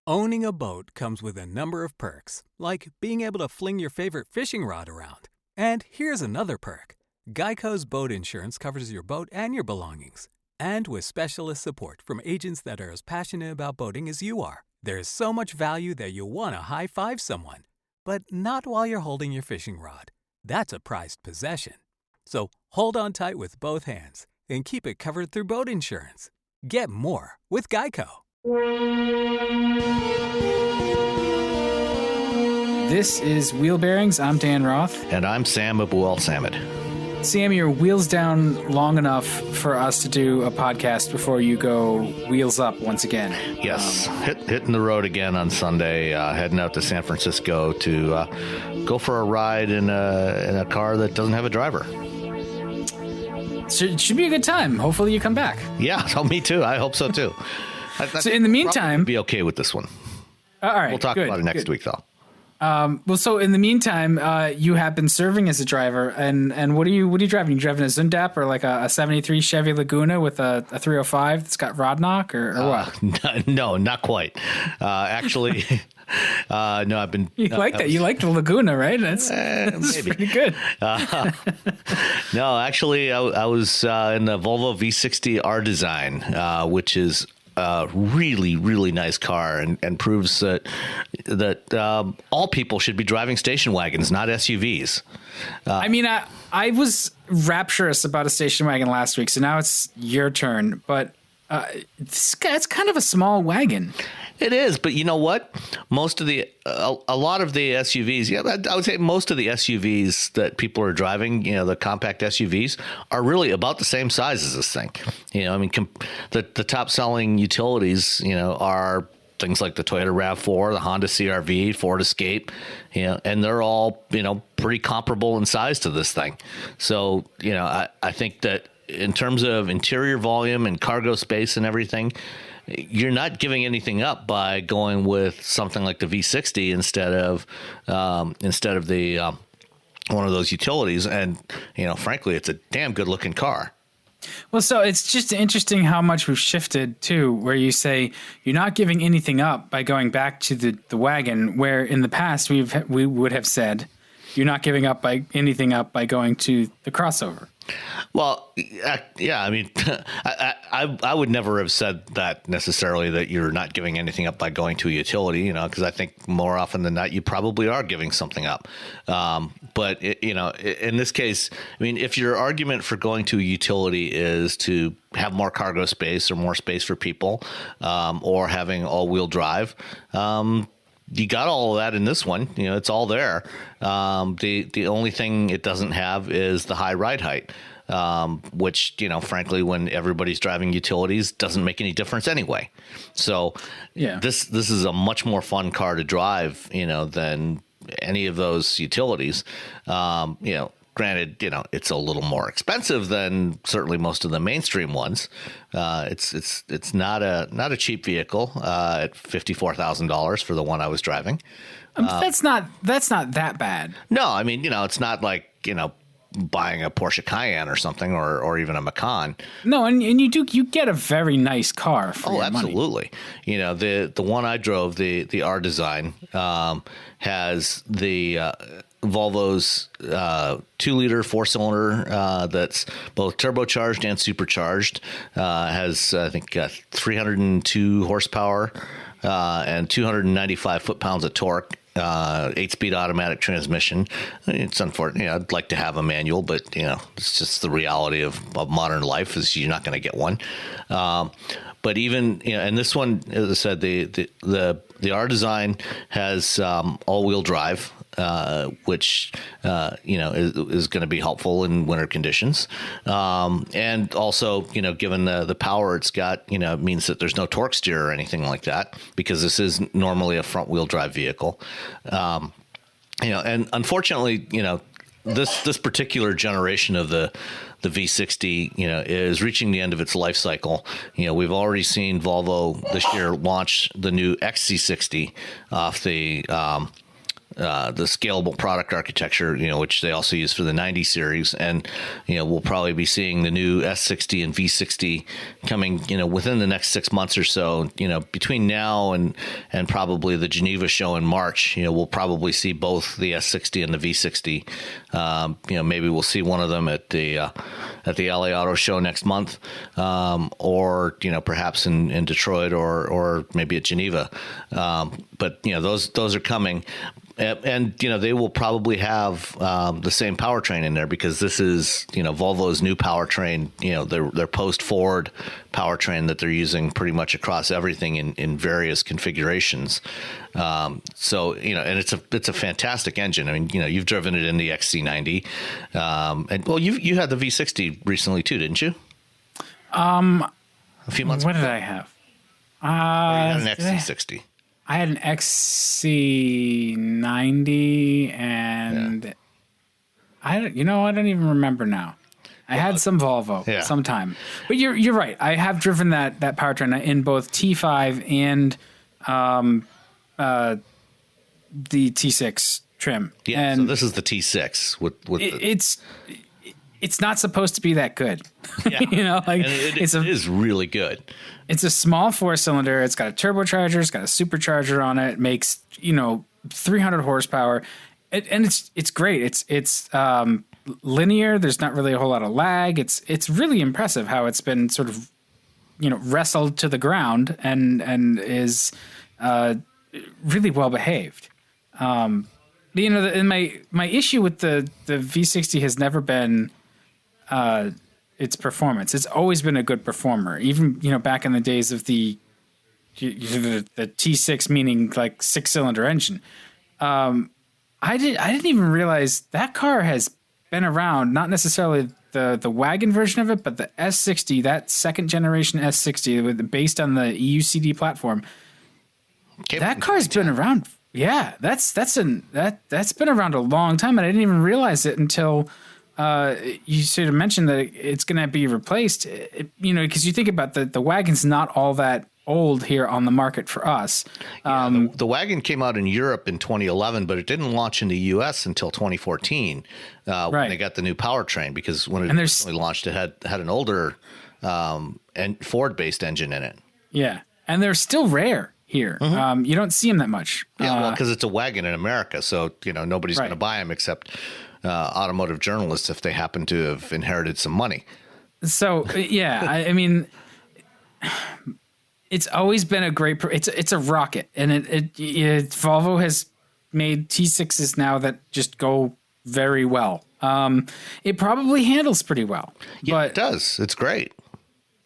Owning a boat comes with a number of perks, like being able to fling your favorite fishing rod around. And here's another perk. Geico's boat insurance covers your boat and your belongings. And with specialist support from agents that are as passionate about boating as you are, there's so much value that you'll want to high-five someone. But not while you're holding your fishing rod. That's a prized possession. So hold on tight with both hands and keep it covered through boat insurance. Get more with Geico. This is Wheelbearings. I'm Dan Roth. And I'm Sam Abuel Samad. Sam, your wheels down long enough for us to do a podcast before you go wheels up once again. Yes, hitting the road again on Sunday, heading out to San Francisco to go for a ride in a car that doesn't have a driver. So it should be a good time. Hopefully you come back. Yeah, me too. I hope so too. So in the meantime, be okay with this one. All right, we'll talk about it next week, though. So in the meantime, you have been serving as a driver, and what are you driving? You driving a Zundap or like a 73 Chevy Laguna with a 305 that's got rod knock or what? No, not quite. Actually, no, I've been. You like that? You like the Laguna, right? That's pretty good. No, actually, I was in the Volvo V60 R Design, which is really, really nice car, and proves that all people should be driving station wagons, not SUVs. I was rapturous about a station wagon last week, so now it's your turn. But it's kind of a small wagon. It is, but you know what? A lot of the SUVs, yeah, I would say most of the SUVs that people are driving, the compact SUVs, are really about the same size as this thing. The top selling utilities, are things like the Toyota RAV4, the Honda CR-V, Ford Escape, and they're all, pretty comparable in size to this thing. So, I think that in terms of interior volume and cargo space and everything, you're not giving anything up by going with something like the V60 instead of the one of those utilities. And frankly, it's a damn good looking car. Well, so it's just interesting how much we've shifted too, where you say you're not giving anything up by going back to the wagon, where in the past we would have said you're not giving up by anything up by going to the crossover. Well, yeah, I would never have said that necessarily, that you're not giving anything up by going to a utility, because I think more often than not, you probably are giving something up. But, in this case, if your argument for going to a utility is to have more cargo space or more space for people, or having all-wheel drive, you got all of that in this one. It's all there. The only thing it doesn't have is the high ride height, which, frankly, when everybody's driving utilities, doesn't make any difference anyway. So yeah, this is a much more fun car to drive, than any of those utilities. Granted, it's a little more expensive than certainly most of the mainstream ones. It's not a cheap vehicle at $54,000 for the one I was driving. That's not that bad. No, it's not like buying a Porsche Cayenne or something, or even a Macan. No, and you get a very nice car for your absolutely money. The one I drove, the R Design, has the Volvo's 2-liter 4-cylinder that's both turbocharged and supercharged, has I think 302 horsepower and 295 foot-pounds of torque. 8-speed automatic transmission. It's unfortunate. I'd like to have a manual, but it's just the reality of modern life is you're not going to get one. But even and this one, as I said, the R Design has all-wheel drive, which is going to be helpful in winter conditions, and also given the power it's got, means that there's no torque steer or anything like that, because this is normally a front-wheel drive vehicle, and unfortunately, this particular generation of the V60, is reaching the end of its life cycle. We've already seen Volvo this year launch the new XC60 off the the scalable product architecture, which they also use for the 90 series. And, we'll probably be seeing the new S60 and V60 coming, within the next 6 months or so. Between now and probably the Geneva show in March, we'll probably see both the S60 and the V60. Maybe we'll see one of them at the LA Auto Show next month, or perhaps in Detroit or maybe at Geneva. But those are coming. And they will probably have the same powertrain in there, because this is Volvo's new powertrain, their post-Ford powertrain that they're using pretty much across everything in various configurations. So and it's a fantastic engine. I mean, you've driven it in the XC90, and well, you had the V60 recently too, didn't you? A few months. What did I have? Or you had an XC60. I had an XC90, and I don't even remember now. I had some Volvo sometime, but you're right. I have driven that powertrain in both T5 and the T6 trim. Yeah, and so this is the T6 with it's not supposed to be that good. Yeah. It is really good. It's a small 4-cylinder. It's got a turbocharger. It's got a supercharger on it. It makes 300 horsepower, and it's great. It's linear. There's not really a whole lot of lag. It's really impressive how it's been sort of wrestled to the ground and is really well behaved. And my issue with the V60 has never been its performance. It's always been a good performer, even back in the days of the T6, meaning like 6-cylinder engine. I didn't even realize that car has been around. Not necessarily the wagon version of it, but the S60, that second generation S60, based on the EUCD platform. That car's been around. Yeah, that's been around a long time, and I didn't even realize it until you sort of mentioned that it's going to be replaced. Because you think about the wagon's not all that old here on the market for us. The wagon came out in Europe in 2011, but it didn't launch in the U.S. until 2014 when they got the new powertrain. Because when it originally launched, it had an older and Ford-based engine in it. Yeah, and they're still rare here. Mm-hmm. You don't see them that much. Yeah, because it's a wagon in America, so nobody's going to buy them except automotive journalists if they happen to have inherited some money. So I mean, it's always been a great. It's a rocket, and it Volvo has made T6s now that just go very well. It probably handles pretty well. Yeah, but it does. It's great.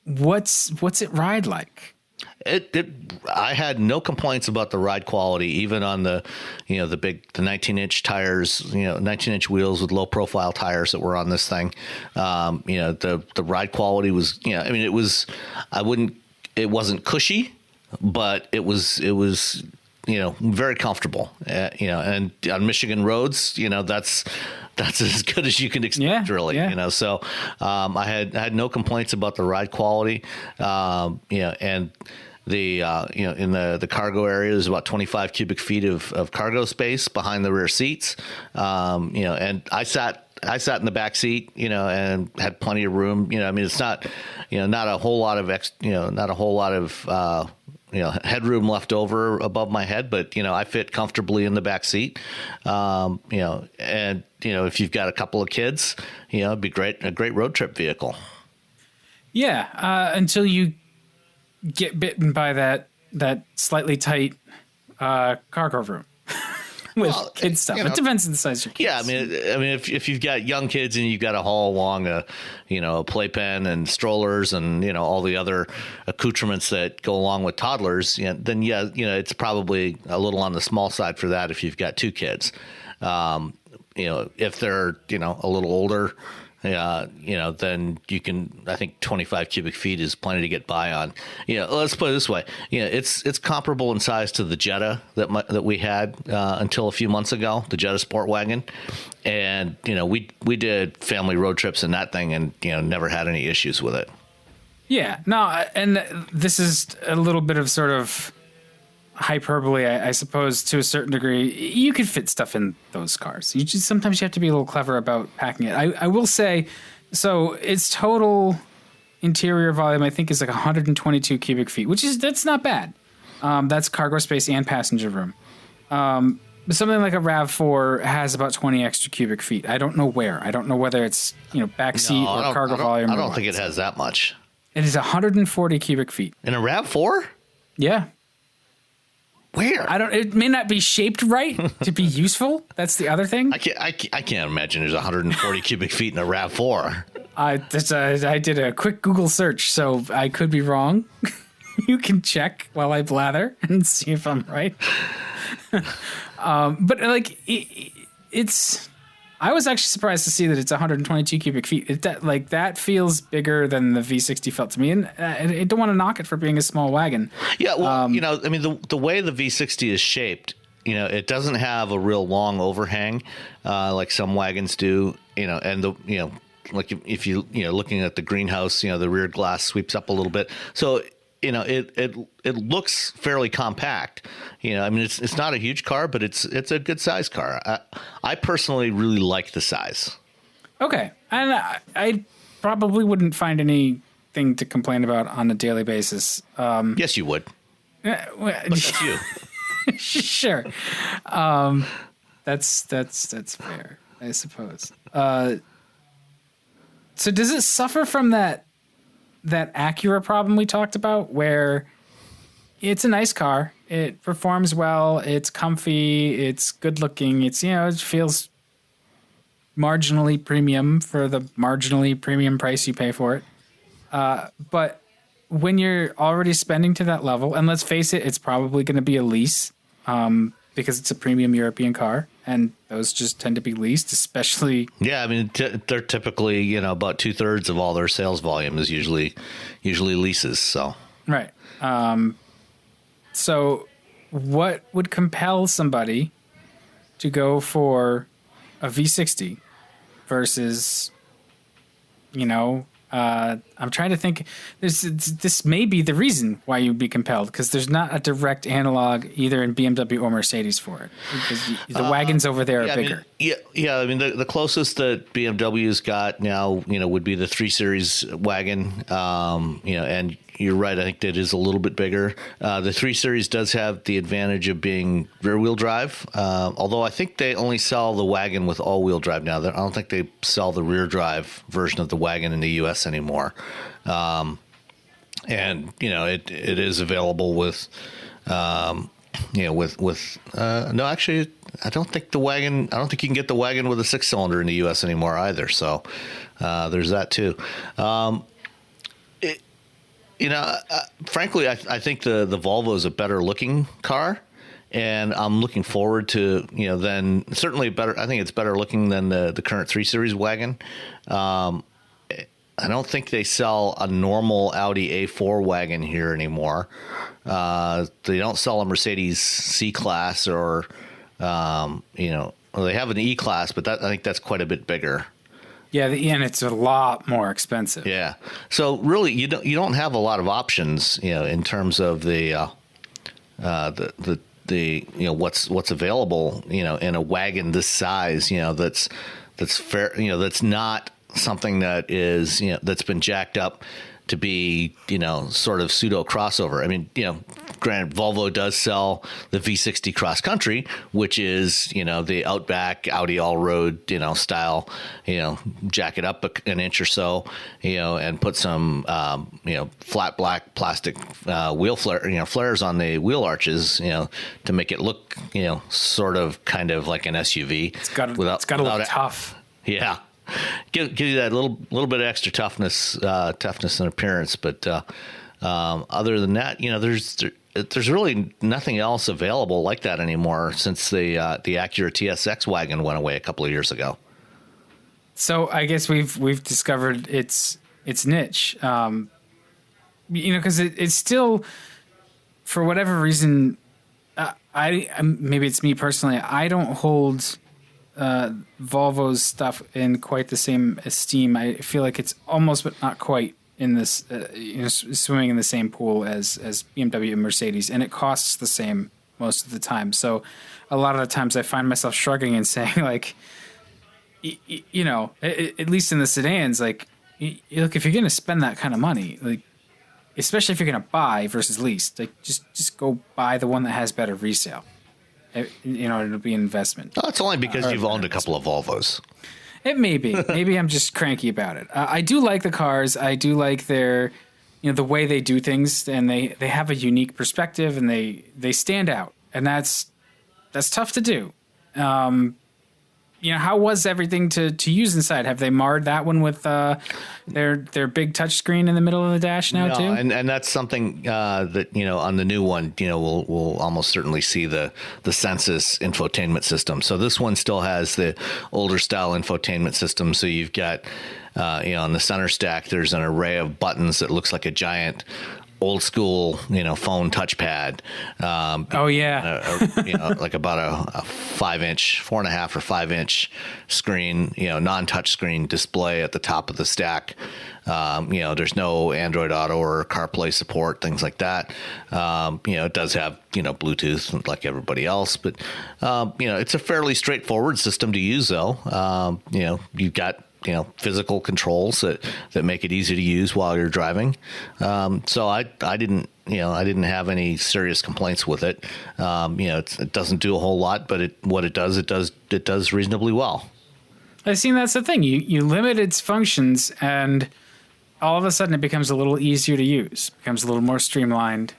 What's it ride like? I had no complaints about the ride quality, even on the 19-inch tires, 19-inch wheels with low profile tires that were on this thing. The ride quality was, it wasn't cushy, but it was very comfortable, and on Michigan roads, that's as good as you can expect, really. Yeah. So I had no complaints about the ride quality, and the in the cargo area, there's about 25 cubic feet of cargo space behind the rear seats, and I sat in the back seat, and had plenty of room. It's not, not a whole lot of headroom left over above my head, but I fit comfortably in the back seat. And if you've got a couple of kids, it'd be a great road trip vehicle. Yeah, until you get bitten by that slightly tight cargo room. With kid stuff. It depends on the size of your kids. Yeah, I mean, if you've got young kids and you've got to haul along a playpen and strollers and all the other accoutrements that go along with toddlers, then it's probably a little on the small side for that if you've got two kids. If they're a little older, then you can. I think 25 cubic feet is plenty to get by on. Let's put it this way. It's comparable in size to the Jetta that we had until a few months ago, the Jetta Sport Wagon, and we did family road trips in that thing, and never had any issues with it. Yeah, no, and this is a little bit of sort of hyperbole, I suppose, to a certain degree. You could fit stuff in those cars. Sometimes you have to be a little clever about packing it. I will say, so its total interior volume, I think, is like 122 cubic feet, that's not bad. That's cargo space and passenger room. But something like a RAV4 has about 20 extra cubic feet. I don't know where. I don't know whether it's back seat or cargo volume. I don't think it has that much. It is 140 cubic feet. In a RAV4? Yeah. Where? It may not be shaped right to be useful. That's the other thing. I can't imagine there's 140 cubic feet in a RAV4. I did a quick Google search, so I could be wrong. You can check while I blather and see if I'm right. But like it's, I was actually surprised to see that it's 122 cubic feet. That feels bigger than the V60 felt to me, and I don't want to knock it for being a small wagon. Yeah, well, I mean, the way the V60 is shaped, it doesn't have a real long overhang like some wagons do. And like if you looking at the greenhouse, the rear glass sweeps up a little bit, so. It looks fairly compact. I mean, it's not a huge car, but it's a good size car. I personally really like the size. Okay, and I probably wouldn't find anything to complain about on a daily basis. Yes, you would. But that's you. Sure. That's fair, I suppose. So does it suffer from that Acura problem we talked about, where it's a nice car, it performs well, it's comfy, it's good looking, it feels marginally premium for the marginally premium price you pay for it. But when you're already spending to that level, and let's face it, it's probably going to be a lease because it's a premium European car, and those just tend to be leased, especially. Yeah, I mean, they're typically, about 2/3 of all their sales volume is usually leases. So right. So what would compel somebody to go for a V60 versus, I'm trying to think. This may be the reason why you'd be compelled, because there's not a direct analog either in BMW or Mercedes for it, because the wagons over there are bigger. I mean, the closest that BMW's got now, would be the 3 Series wagon. And you're right. I think that is a little bit bigger. The 3 Series does have the advantage of being rear-wheel drive, although I think they only sell the wagon with all-wheel drive now. I don't think they sell the rear drive version of the wagon in the U.S. anymore. And it is available with, no, actually, I don't think you can get the wagon with a 6-cylinder in the U.S. anymore either. So there's that too. Frankly, I think the Volvo is a better looking car, and I'm looking forward to, then certainly better. I think it's better looking than the current 3 Series wagon. I don't think they sell a normal Audi A4 wagon here anymore. They don't sell a Mercedes C-Class or they have an E-Class, but I think that's quite a bit bigger. Yeah, and it's a lot more expensive. Yeah, so really, you don't have a lot of options, in terms of the what's available, in a wagon this size, that's fair, that's not something that is, that's been jacked up to be, sort of pseudo crossover. I mean, granted, Volvo does sell the V60 Cross Country, which is, the Outback Audi all-road, style, jack it up an inch or so, and put some, flat black plastic wheel flares on the wheel arches, to make it look, sort of kind of like an SUV. It's got to look tough. Yeah. Give you that little bit of extra toughness and appearance, but other than that, there's really nothing else available like that anymore since the Acura TSX wagon went away a couple of years ago. So I guess we've discovered its niche, because it's still, for whatever reason, maybe it's me personally, I don't hold Volvo's stuff in quite the same esteem. I feel like it's almost, but not quite, in this, swimming in the same pool as BMW and Mercedes, and it costs the same most of the time. So a lot of the times I find myself shrugging and saying, like, at least in the sedans, like, look, if you're going to spend that kind of money, like, especially if you're going to buy versus lease, like, just go buy the one that has better resale. It'll be an investment. Oh, it's only because you've owned a couple of Volvos. It may be. Maybe I'm just cranky about it. I do like the cars. I do like their, the way they do things, and they have a unique perspective, and they stand out, and that's tough to do. How was everything to use inside? Have they marred that one with their big touchscreen in the middle of the dash now too? And that's something that on the new one, we'll almost certainly see the Sensus infotainment system. So this one still has the older style infotainment system. So you've got on the center stack, there's an array of buttons that looks like a giant old school, phone touchpad. Like about a 5-inch, 4.5 or 5-inch screen, non-touch screen display at the top of the stack. There's no Android Auto or CarPlay support, things like that. It does have, Bluetooth like everybody else, but, it's a fairly straightforward system to use though. You've got, physical controls that make it easy to use while you're driving. So I didn't have any serious complaints with it. It doesn't do a whole lot, but it does reasonably well. I think that's the thing. You limit its functions, and all of a sudden it becomes a little easier to use, becomes a little more streamlined.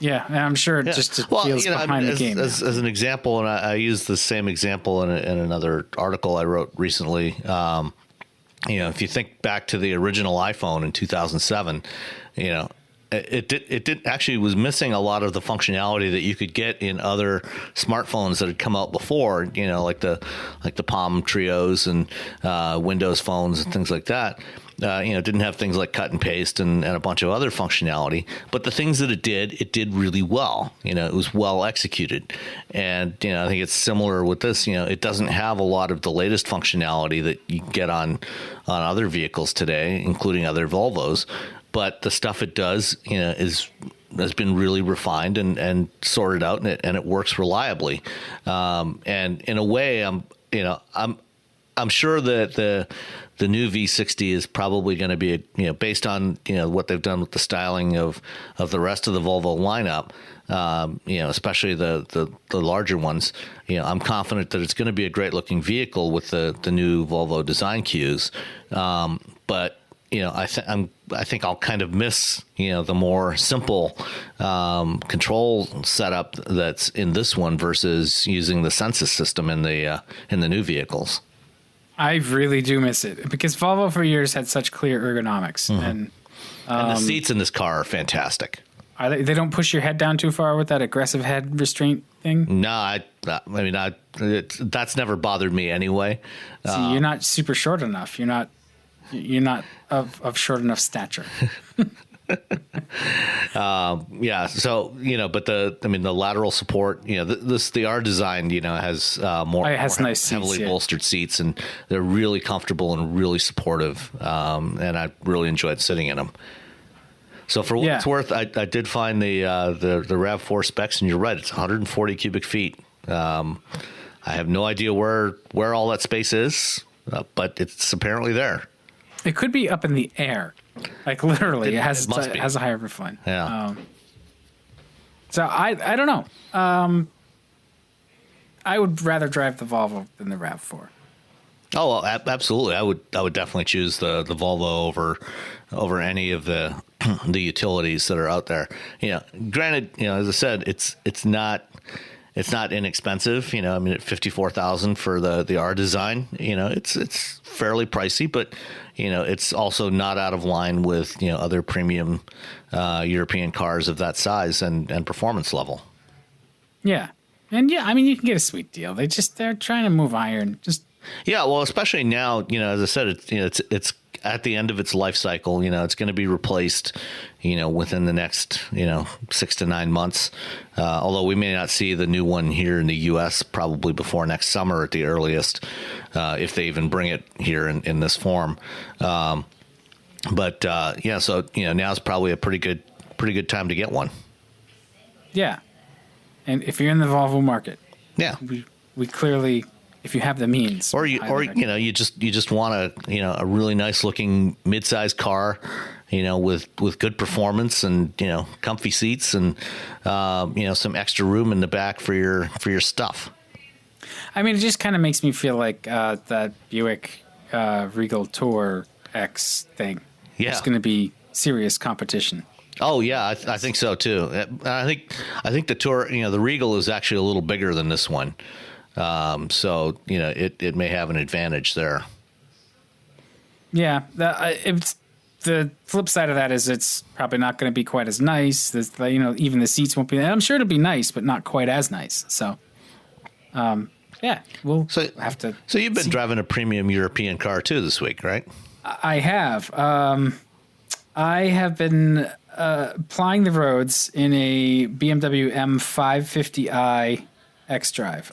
Yeah, and I'm sure it just feels behind the game. As an example, and I used the same example in another article I wrote recently. If you think back to the original iPhone in 2007, it actually was missing a lot of the functionality that you could get in other smartphones that had come out before. Like the Palm Trios and Windows phones and things like that. Didn't have things like cut and paste and a bunch of other functionality, but the things that it did really well. It was well executed. And, I think it's similar with this. It doesn't have a lot of the latest functionality that you get on other vehicles today, including other Volvos. But the stuff it does, has been really refined and sorted out, and it works reliably. And in a way, I'm sure that the new V60 is probably going to be, based on, what they've done with the styling of the rest of the Volvo lineup, especially the larger ones. I'm confident that it's going to be a great looking vehicle with the new Volvo design cues. But I think I'll kind of miss, the more simple control setup that's in this one versus using the Sensus system in the new vehicles. I really do miss it because Volvo for years had such clear ergonomics, and the seats in this car are fantastic. They don't push your head down too far with that aggressive head restraint thing. No, that's never bothered me anyway. See, you're not super short enough. You're not of short enough stature. Yeah. So, but the lateral support, the R design, has more nice seats, heavily bolstered seats, and they're really comfortable and really supportive. And I really enjoyed sitting in them. So for what it's worth, I did find the RAV4 specs, and you're right. It's 140 cubic feet. I have no idea where all that space is, but it's apparently there. It could be up in the air. Like literally, it has a higher roof line. Yeah. So I don't know. I would rather drive the Volvo than the RAV4. Oh, well, absolutely. I would definitely choose the Volvo over any of the the utilities that are out there. Granted, as I said, it's not inexpensive. At $54,000 for the R design. It's fairly pricey, but it's also not out of line with other premium European cars of that size and performance level. Yeah, and you can get a sweet deal. They're trying to move iron. Yeah, well, especially now, as I said, it's at the end of its life cycle. It's going to be replaced, within the next, 6 to 9 months. Although we may not see the new one here in the U.S. probably before next summer at the earliest, if they even bring it here in this form. But yeah, so now's probably a pretty good time to get one. Yeah. And if you're in the Volvo market, Yeah, we clearly, if you have the means, or you just want a really nice looking mid-sized car, with good performance and comfy seats and some extra room in the back for your stuff. I mean, it just kind of makes me feel like that Buick Regal Tour X thing. Yeah, it's going to be serious competition. Oh yeah, I think so too. I think the Tour, the Regal is actually a little bigger than this one, so it may have an advantage there. Yeah, it's the flip side of that is it's probably not going to be quite as nice. Even the seats won't be. I'm sure it'll be nice, but not quite as nice. So, yeah, we'll have to. So you've been driving a premium European car too this week, right? I have. I have been plying the roads in a BMW M550i xDrive.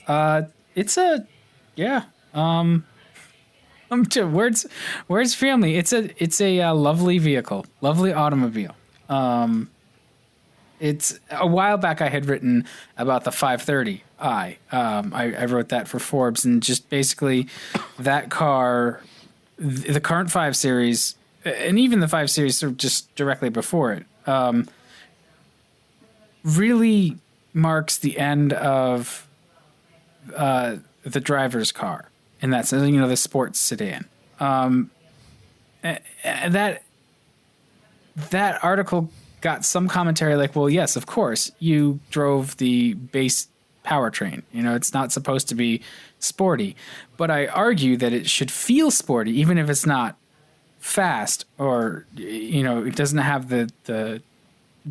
Where's family? It's a lovely vehicle, lovely automobile. It's a while back I had written about the 530i. I wrote that for Forbes, and just basically that car, the current 5 Series, and even the 5 Series sort of just directly before it, really marks the end of the driver's car. And that's, the sports sedan. And that article got some commentary like, well, yes, of course, you drove the base powertrain. It's not supposed to be sporty. But I argue that it should feel sporty, even if it's not fast or, it doesn't have the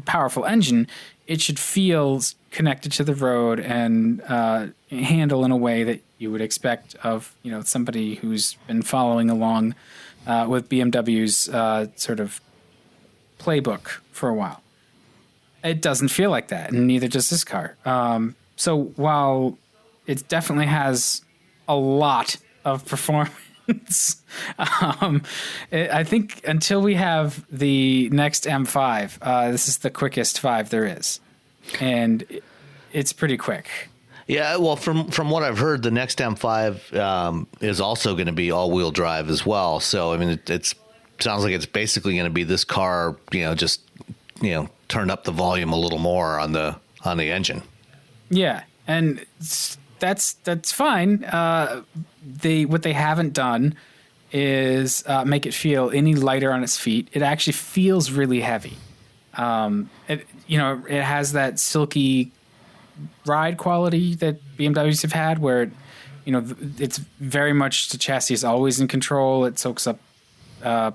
powerful engine. It should feel connected to the road and handle in a way that you would expect of somebody who's been following along with BMW's sort of playbook for a while. It doesn't feel like that, and neither does this car. So while it definitely has a lot of performance, I think until we have the next M5, this is the quickest 5 there is, and it's pretty quick. Yeah, well, from what I've heard, the next M5 is also going to be all-wheel drive as well. So, I mean, it sounds like it's basically going to be this car, just turn up the volume a little more on the engine. Yeah, and that's fine. What they haven't done is make it feel any lighter on its feet. It actually feels really heavy. It has that silky ride quality that BMWs have had, where it's very much, the chassis is always in control. It soaks up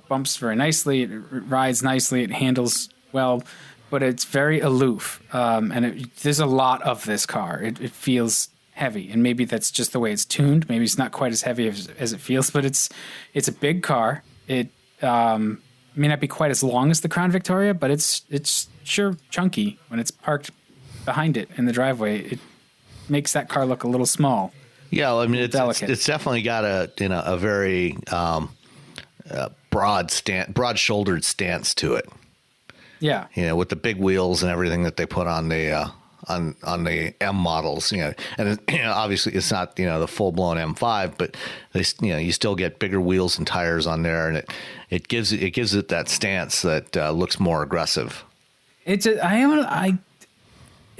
bumps very nicely. It rides nicely. It handles well, but it's very aloof. And there's a lot of this car. It feels heavy, and maybe that's just the way it's tuned. Maybe it's not quite as heavy as it feels, but it's a big car. It may not be quite as long as the Crown Victoria, but it's sure chunky when it's parked behind it in the driveway. It makes that car look a little small. Yeah, well, I mean, it's definitely got a very broad-shouldered stance to it. Yeah, with the big wheels and everything that they put on the on the M models, and obviously it's not the full-blown M5, but you still get bigger wheels and tires on there, and it gives it that stance that looks more aggressive. It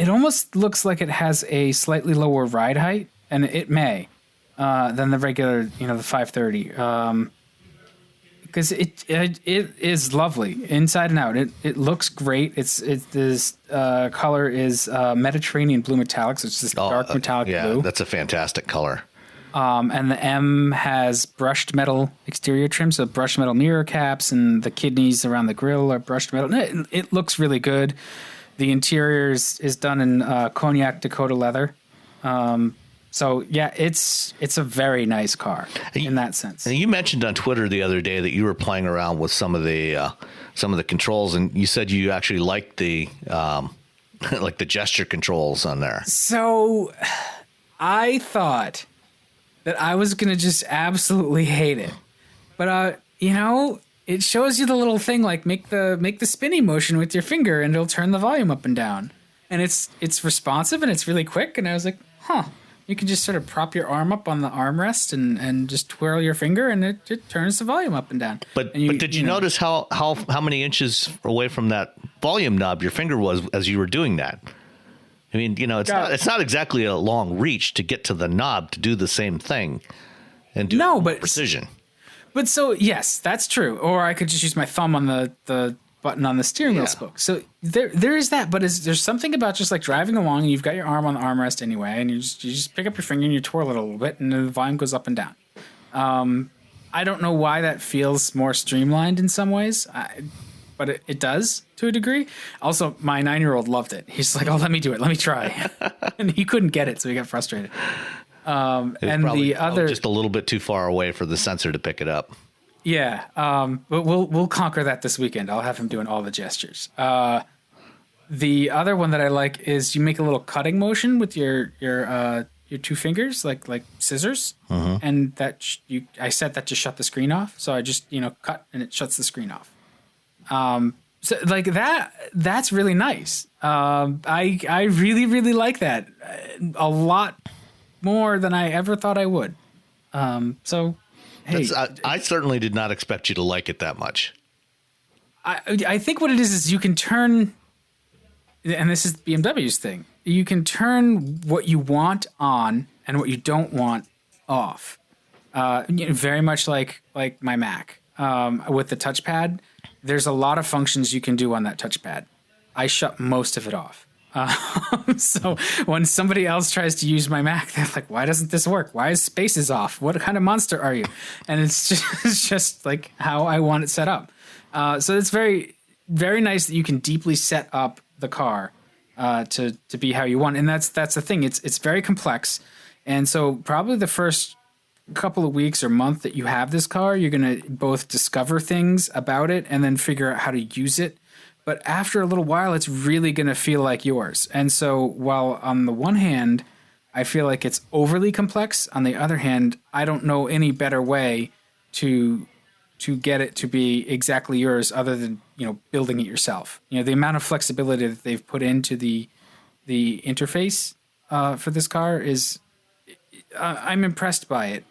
almost looks like it has a slightly lower ride height, and it may, than the regular, the 530. Because it is lovely inside and out. It looks great. This color is Mediterranean blue metallic, so it's this dark metallic blue. Yeah, that's a fantastic color. And the M has brushed metal exterior trim, so brushed metal mirror caps, and the kidneys around the grille are brushed metal. It looks really good. The interior is done in cognac Dakota leather. So yeah, it's a very nice car in that sense. And you mentioned on Twitter the other day that you were playing around with some of the controls, and you said you actually liked the like the gesture controls on there. So I thought that I was gonna just absolutely hate it, but it shows you the little thing like make the spinny motion with your finger and it'll turn the volume up and down. And it's responsive and it's really quick. And I was like, huh. You can just sort of prop your arm up on the armrest and just twirl your finger and it turns the volume up and down. But and did you notice how many inches away from that volume knob your finger was as you were doing that? I mean, it's not exactly a long reach to get to the knob to do the same thing and do it with precision. But so, yes, that's true. Or I could just use my thumb on the button on the steering wheel spoke. So there is that, but there's something about just like driving along and you've got your arm on the armrest anyway, and you just pick up your finger and you twirl it a little bit and the volume goes up and down. I don't know why that feels more streamlined in some ways, but it does to a degree. Also, my 9-year-old loved it. He's like, oh, let me do it. Let me try. And he couldn't get it, so he got frustrated. And the other just a little bit too far away for the sensor to pick it up. Yeah, but we'll conquer that this weekend. I'll have him doing all the gestures. The other one that I like is you make a little cutting motion with your two fingers, like scissors, and that I set that to shut the screen off. So I just cut and it shuts the screen off. So like that's really nice. I really really like that a lot more than I ever thought I would. So. Hey, I certainly did not expect you to like it that much. I think what it is you can turn, and this is BMW's thing, you can turn what you want on and what you don't want off. Very much like my Mac. With the touchpad, there's a lot of functions you can do on that touchpad. I shut most of it off. So when somebody else tries to use my Mac, they're like, why doesn't this work? Why is spaces off? What kind of monster are you? And it's just like how I want it set up. So it's very, very nice that you can deeply set up the car to be how you want. And that's the thing. It's very complex. And so probably the first couple of weeks or month that you have this car, you're going to both discover things about it and then figure out how to use it. But after a little while, it's really going to feel like yours. And so while on the one hand, I feel like it's overly complex, on the other hand, I don't know any better way to get it to be exactly yours other than, building it yourself. The amount of flexibility that they've put into the interface for this car is, I'm impressed by it.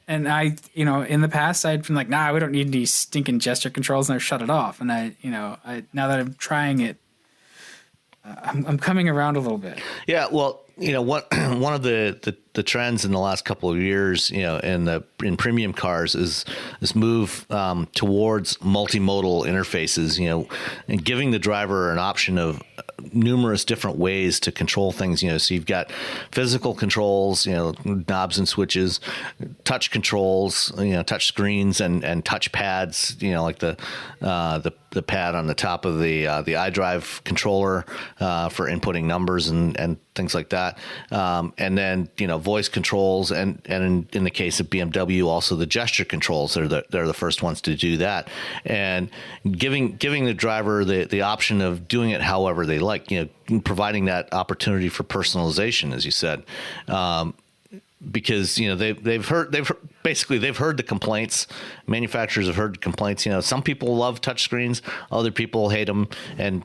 And I, in the past, I'd been like, nah, we don't need any stinking gesture controls, and I've shut it off. And I now that I'm trying it, I'm coming around a little bit. Yeah, well, one of the trends in the last couple of years, in premium cars is this move towards multimodal interfaces, and giving the driver an option of numerous different ways to control things. So you've got physical controls, knobs and switches, touch controls, touch screens and touch pads, like the pad on the top of the iDrive controller for inputting numbers and things like that. And then, voice controls and in the case of BMW, also the gesture controls. They're the first ones to do that. And giving the driver the option of doing it however they like, providing that opportunity for personalization, as you said. Because they've heard the complaints. Manufacturers have heard the complaints. Some people love touchscreens, other people hate them, and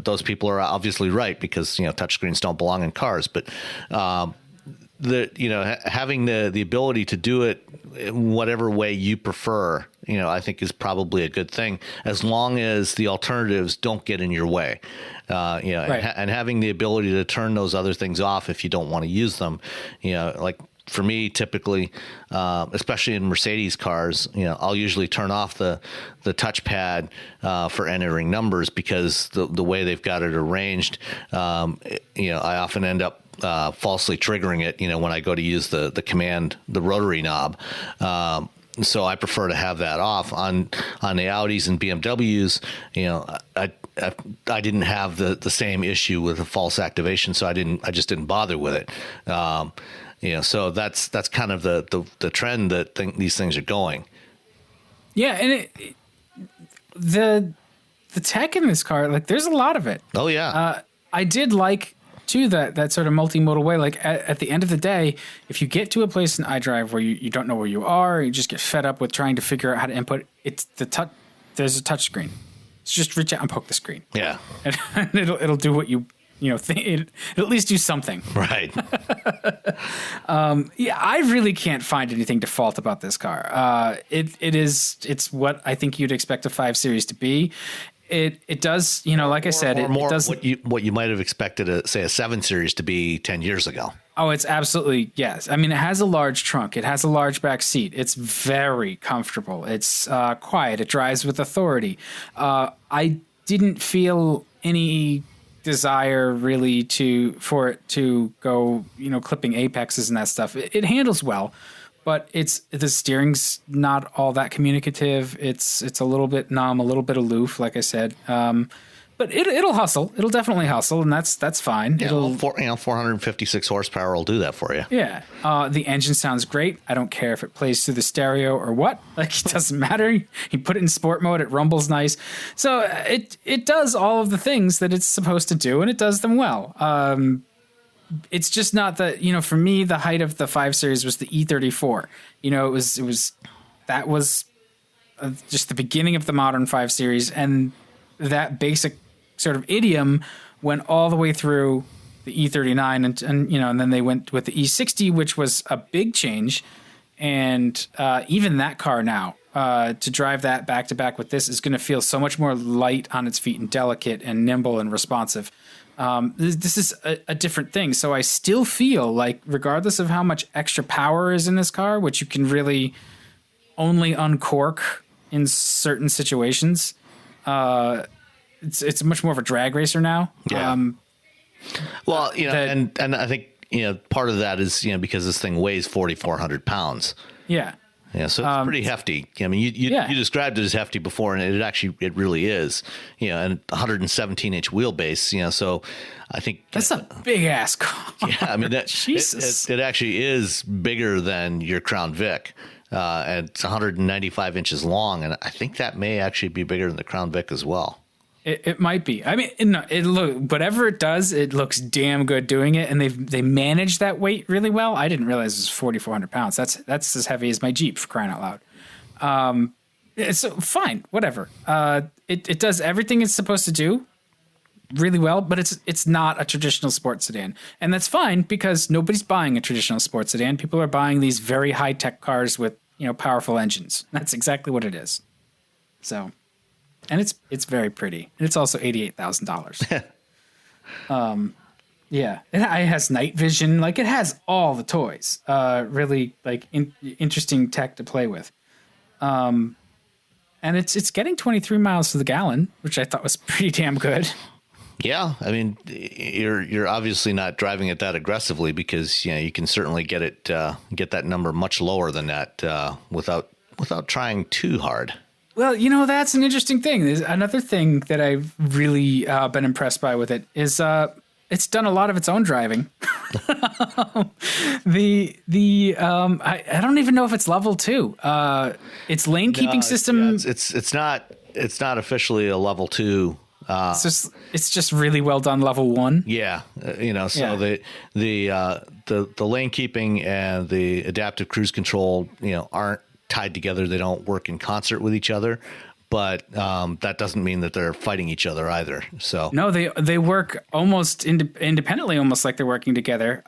those people are obviously right because touchscreens don't belong in cars. But having the ability to do it in whatever way you prefer, I think is probably a good thing, as long as the alternatives don't get in your way. Right. And having the ability to turn those other things off if you don't want to use them, like for me, typically, especially in Mercedes cars, I'll usually turn off the touchpad for entering numbers because the way they've got it arranged, I often end up falsely triggering it, when I go to use the rotary knob. So I prefer to have that off on the Audis and BMWs. I didn't have the same issue with the false activation, so I just didn't bother with it. So that's kind of the trend that these things are going. Yeah, and the tech in this car, like there's a lot of it. Oh yeah. I did like to that sort of multimodal way. Like at the end of the day, if you get to a place in iDrive where you don't know where you are, or you just get fed up with trying to figure out how to input, it's there's a touch screen. It's just reach out and poke the screen. Yeah. And it'll do what you think. It'll at least do something. Right. Yeah, I really can't find anything to fault about this car. It's what I think you'd expect a 5 Series to be. It does, like I said, it does what you might have expected a 7 Series to be 10 years ago. Oh, it's absolutely, yes. I mean, it has a large trunk. It has a large back seat. It's very comfortable. It's quiet. It drives with authority. I didn't feel any desire really for it to go, clipping apexes and that stuff. It handles well, but the steering's not all that communicative. It's a little bit numb, a little bit aloof, like I said. But it'll hustle. It'll definitely hustle, and that's fine. Yeah, It'll 456 horsepower will do that for you. Yeah. The engine sounds great. I don't care if it plays through the stereo or what. Like, it doesn't matter. You put it in sport mode, it rumbles nice. So it does all of the things that it's supposed to do, and it does them well. It's just not that, for me, the height of the 5 Series was the E34. That was just the beginning of the modern 5 Series, and that basic sort of idiom went all the way through the E39 and then they went with the E60, which was a big change. And even that car now, to drive that back to back with this is going to feel so much more light on its feet and delicate and nimble and responsive. This is a different thing. So I still feel like, regardless of how much extra power is in this car, which you can really only uncork in certain situations, it's much more of a drag racer now. Yeah. Well, and I think, part of that is, because this thing weighs 4,400 pounds. Yeah. Yeah. So it's pretty hefty. I mean, you described it as hefty before, and it really is, and 117-inch wheelbase, so I think that's a big ass car. Yeah. I mean, Jesus. It actually is bigger than your Crown Vic. And it's 195 inches long, and I think that may actually be bigger than the Crown Vic as well. It might be. I mean, whatever it does, it looks damn good doing it, and they manage that weight really well. I didn't realize it was 4,400 pounds. That's as heavy as my Jeep, for crying out loud. So fine, whatever. It does everything it's supposed to do really well, but it's not a traditional sports sedan, and that's fine because nobody's buying a traditional sports sedan. People are buying these very high tech cars with powerful engines. That's exactly what it is. So, and it's very pretty, and it's also $88,000. Yeah, it has night vision. Like, it has all the toys. Really interesting tech to play with. And it's getting 23 miles to the gallon, which I thought was pretty damn good. Yeah, I mean, you're obviously not driving it that aggressively because you can certainly get that number much lower than that without trying too hard. Well, that's an interesting thing. There's another thing that I've really been impressed by with it is it's done a lot of its own driving. I don't even know if it's level 2. Its lane keeping system. Yeah, it's not officially a level 2. It's just really well done level 1. Yeah, so the lane keeping and the adaptive cruise control, aren't tied together. They don't work in concert with each other, but that doesn't mean that they're fighting each other either. So no, they work almost independently, almost like they're working together.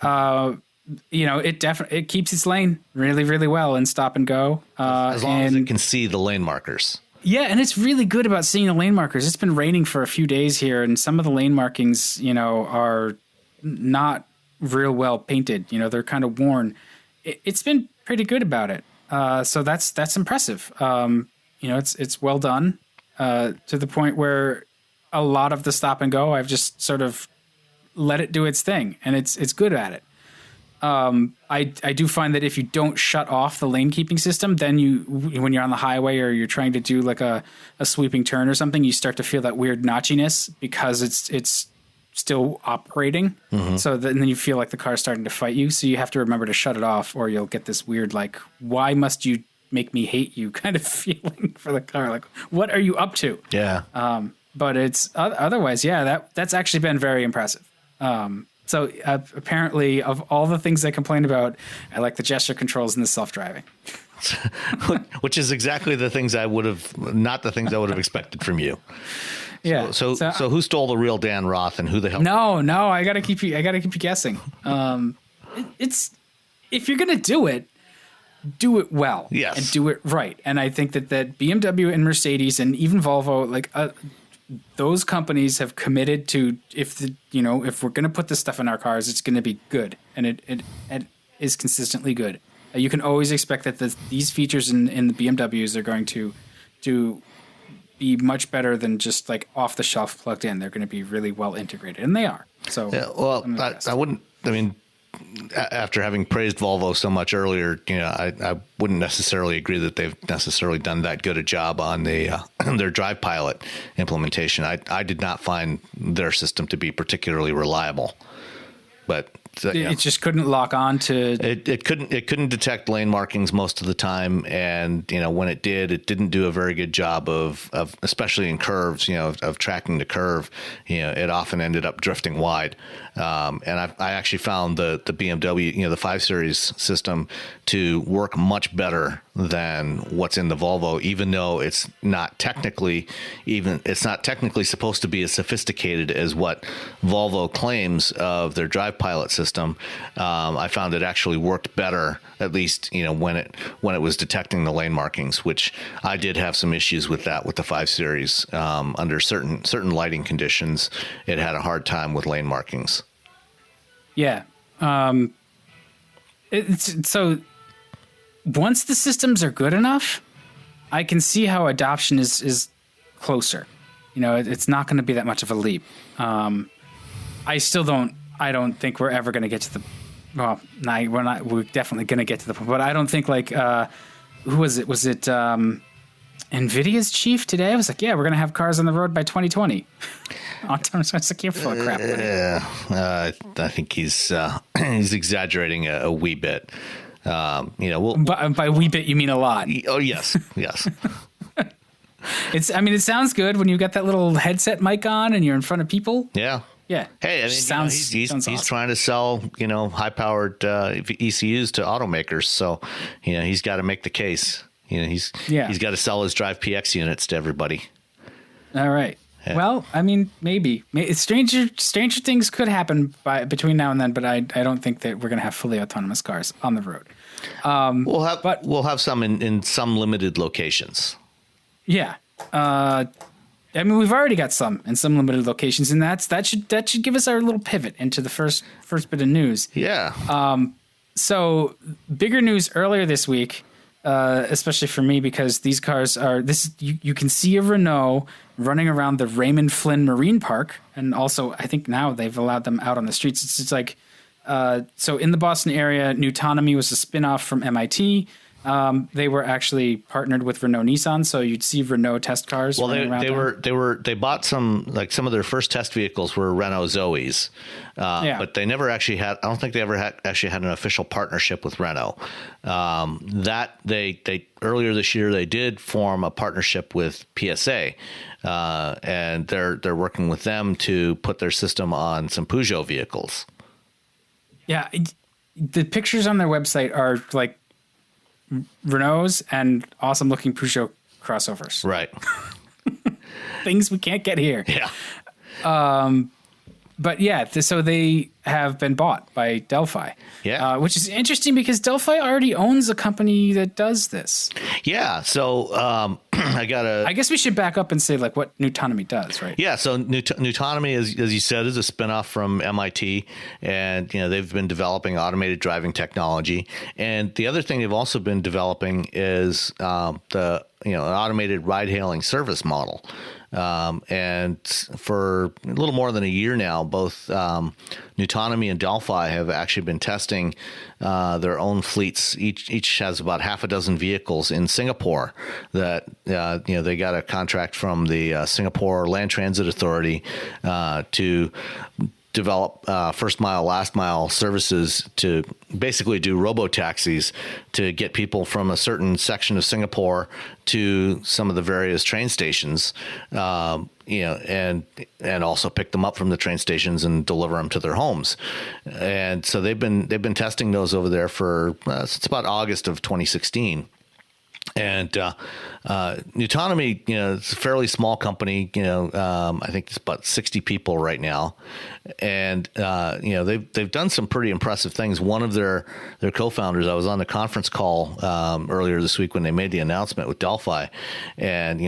It keeps its lane really, really well in stop and go. As long as it can see the lane markers. Yeah, and it's really good about seeing the lane markers. It's been raining for a few days here, and some of the lane markings, are not real well painted. They're kind of worn. It's been pretty good about it. So that's impressive. It's well done to the point where a lot of the stop and go, I've just sort of let it do its thing, and it's good at it. I do find that if you don't shut off the lane keeping system, then when you're on the highway or you're trying to do like a sweeping turn or something, you start to feel that weird notchiness because it's still operating. Mm-hmm. So then you feel like the car's starting to fight you. So you have to remember to shut it off, or you'll get this weird, like, why must you make me hate you kind of feeling for the car? Like, what are you up to? Yeah. But it's otherwise, yeah, that's actually been very impressive. So apparently, of all the things I complain about, I like the gesture controls and the self-driving. Which is exactly the things I would have, not the things I would have expected from you. Yeah. So who stole the real Dan Roth and who the hell? No, I gotta keep you guessing. It's if you're gonna do it well. Yes. And do it right. And I think that BMW and Mercedes and even Volvo, like those companies have committed to if we're gonna put this stuff in our cars, it's gonna be good, and it is consistently good. You can always expect that these features in the BMWs are going to be much better than just like off the shelf plugged in. They're going to be really well integrated, and they are. So, yeah, well, I wouldn't. I mean, after having praised Volvo so much earlier, I wouldn't necessarily agree that they've necessarily done that good a job on their Drive Pilot implementation. I did not find their system to be particularly reliable, but. It just couldn't lock on to it couldn't detect lane markings most of the time, and when it did, it didn't do a very good job of especially in curves, of tracking the curve. It often ended up drifting wide, and I actually found the BMW, the 5 Series system to work much better than what's in the Volvo, even though it's not technically supposed to be as sophisticated as what Volvo claims of their Drive Pilot system. I found it actually worked better, at least when it was detecting the lane markings, which I did have some issues with that with the 5 Series. Under certain lighting conditions, it had a hard time with lane markings. Yeah. So once the systems are good enough, I can see how adoption is closer. It's not going to be that much of a leap. I don't think we're ever going to get to the. Well, no, we're not. We're definitely going to get to the point, but I don't think like who was it? Was it NVIDIA's chief today? Was like, yeah, we're going to have cars on the road by 2020. I was like, you're full of crap. I think he's exaggerating a wee bit. By wee bit you mean a lot. Oh yes. It sounds good when you got that little headset mic on and you're in front of people. Yeah. Yeah. Hey, he's awesome. Trying to sell, high-powered ECUs to automakers. So, he's got to make the case. He's got to sell his Drive PX units to everybody. All right. Yeah. Well, maybe stranger things could happen between now and then, but I don't think that we're going to have fully autonomous cars on the road. We'll have some in some limited locations. Yeah. We've already got some in some limited locations, and that should give us our little pivot into the first bit of news. Yeah. So bigger news earlier this week, especially for me, because these cars are you can see a Renault running around the Raymond Flynn Marine Park, and also I think now they've allowed them out on the streets. It's like so in the Boston area, Newtonomy was a spinoff from MIT. They were actually partnered with Renault Nissan, so you'd see Renault test cars. Well, they bought some of their first test vehicles were Renault Zoes, but they never actually had. I don't think they ever actually had an official partnership with Renault. That they earlier this year they did form a partnership with PSA, and they're working with them to put their system on some Peugeot vehicles. Yeah, the pictures on their website are like Renaults and awesome looking Peugeot crossovers. Right. Things we can't get here. Yeah. But yeah, so they have been bought by Delphi. Yeah. Which is interesting because Delphi already owns a company that does this. Yeah. So I guess we should back up and say like what Newtonomy does, right? Yeah. So Newtonomy, as you said, is a spinoff from MIT, and they've been developing automated driving technology. And the other thing they've also been developing is an automated ride-hailing service model. And for a little more than a year now, both Newtonomy and Delphi have actually been testing their own fleets. Each has about half a dozen vehicles in Singapore that they got a contract from the Singapore Land Transit Authority to develop first mile, last mile services to basically do robo-taxis to get people from a certain section of Singapore to some of the various train stations, and also pick them up from the train stations and deliver them to their homes. And so they've been testing those over there for since about August of 2016. And Nutonomy, it's a fairly small company. I think it's about 60 people right now, and they've done some pretty impressive things. One of their co-founders, I was on the conference call earlier this week when they made the announcement with Delphi, and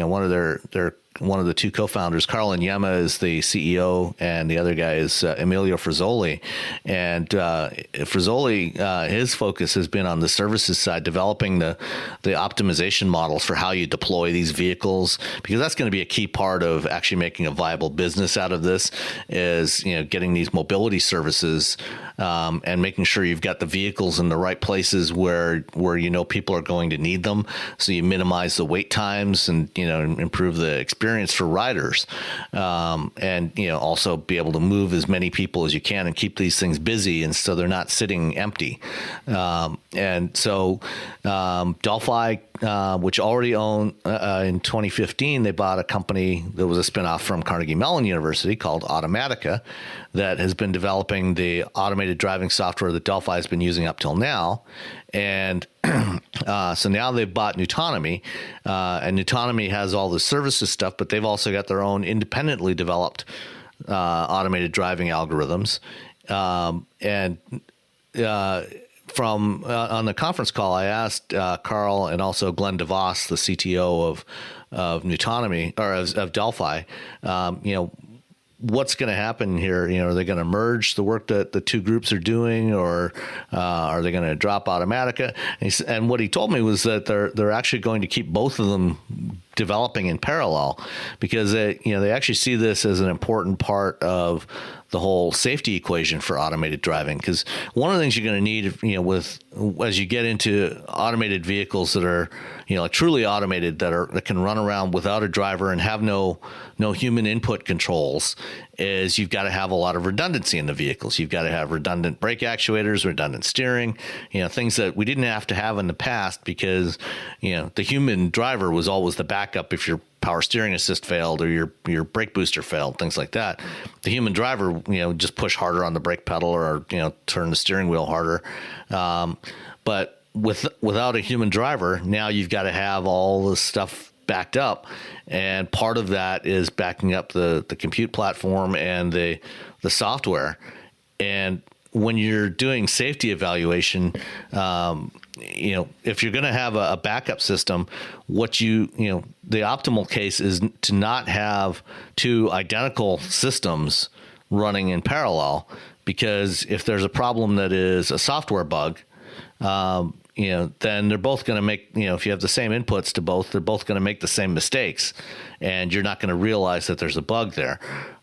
one of the two co-founders, Carl Nyema, is the CEO, and the other guy is Emilio Frizzoli. And Frizzoli, his focus has been on the services side, developing the optimization models for how you deploy these vehicles, because that's going to be a key part of actually making a viable business out of this, is getting these mobility services and making sure you've got the vehicles in the right places where people are going to need them, so you minimize the wait times and improve the experience for riders, and also be able to move as many people as you can and keep these things busy, and so they're not sitting empty. And so Delphi, which already owned in 2015, they bought a company that was a spinoff from Carnegie Mellon University called Automatica, that has been developing the automated driving software that Delphi has been using up till now. And so now they've bought Nutonomy, and Nutonomy has all the services stuff, but they've also got their own independently developed automated driving algorithms. From on the conference call, I asked Carl and also Glenn DeVos, the CTO of Nutonomy, or of Delphi, what's going to happen here? Are they going to merge the work that the two groups are doing, or are they going to drop Automatica? And what he told me was that they're actually going to keep both of them developing in parallel, because they actually see this as an important part of the whole safety equation for automated driving. Because one of the things you're going to need, as you get into automated vehicles that are, truly automated, that can run around without a driver and have no human input controls, is you've got to have a lot of redundancy in the vehicles. You've got to have redundant brake actuators, redundant steering, things that we didn't have to have in the past, because, the human driver was always the backup if your power steering assist failed or your brake booster failed, things like that. The human driver, just push harder on the brake pedal, or, turn the steering wheel harder. But without a human driver, now you've got to have all this stuff backed up, and part of that is backing up the compute platform and the software. And when you're doing safety evaluation, if you're going to have a backup system, the optimal case is to not have two identical systems running in parallel, because if there's a problem that is a software bug, then they're both going to make, if you have the same inputs to both, they're both going to make the same mistakes, and you're not going to realize that there's a bug there.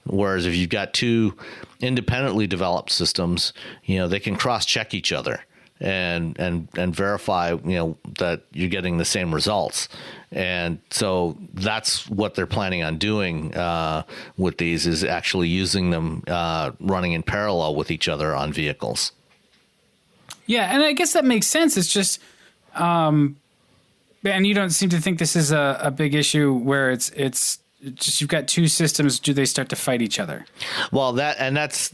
Whereas if you've got two independently developed systems, they can cross-check each other and verify, that you're getting the same results. And so that's what they're planning on doing with these, is actually using them running in parallel with each other on vehicles. Yeah, and I guess that makes sense. It's just, and you don't seem to think this is a big issue where it's just you've got two systems. Do they start to fight each other? Well, that's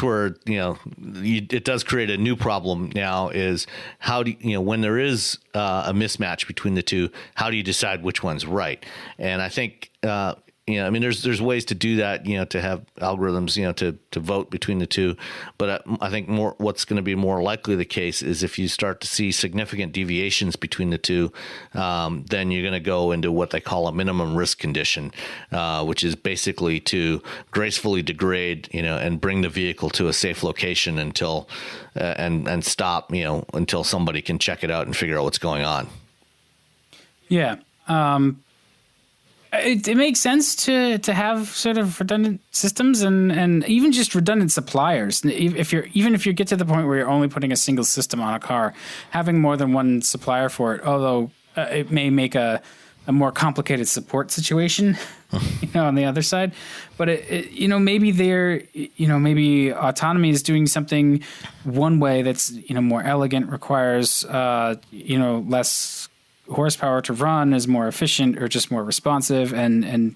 where it does create a new problem now. Is how do when there is a mismatch between the two, how do you decide which one's right? And I think. There's ways to do that, to have algorithms, to vote between the two. But I think what's going to be more likely the case is if you start to see significant deviations between the two, then you're going to go into what they call a minimum risk condition, which is basically to gracefully degrade, and bring the vehicle to a safe location until and stop, until somebody can check it out and figure out what's going on. Yeah. It makes sense to have sort of redundant systems and even just redundant suppliers. If you get to the point where you're only putting a single system on a car, having more than one supplier for it, although it may make a more complicated support situation on the other side. But maybe maybe autonomy is doing something one way that's more elegant, requires less horsepower to run, is more efficient or just more responsive, and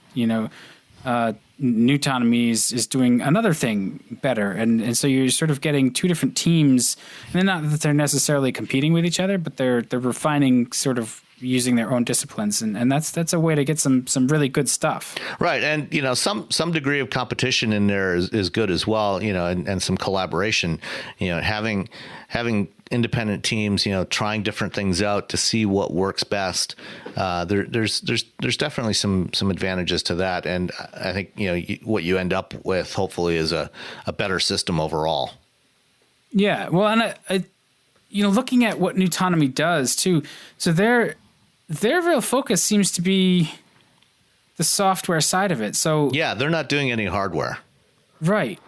Nutonomy is doing another thing better, and so you're sort of getting two different teams, and not that they're necessarily competing with each other, but they're refining, sort of using their own disciplines, and that's a way to get some really good stuff. Right, and some degree of competition in there is good as well, and some collaboration, having independent teams, trying different things out to see what works best. There's definitely some advantages to that, and I think what you end up with hopefully is a better system overall. Yeah, well, and I looking at what Nutonomy does too, so their real focus seems to be the software side of it. So yeah, they're not doing any hardware, right?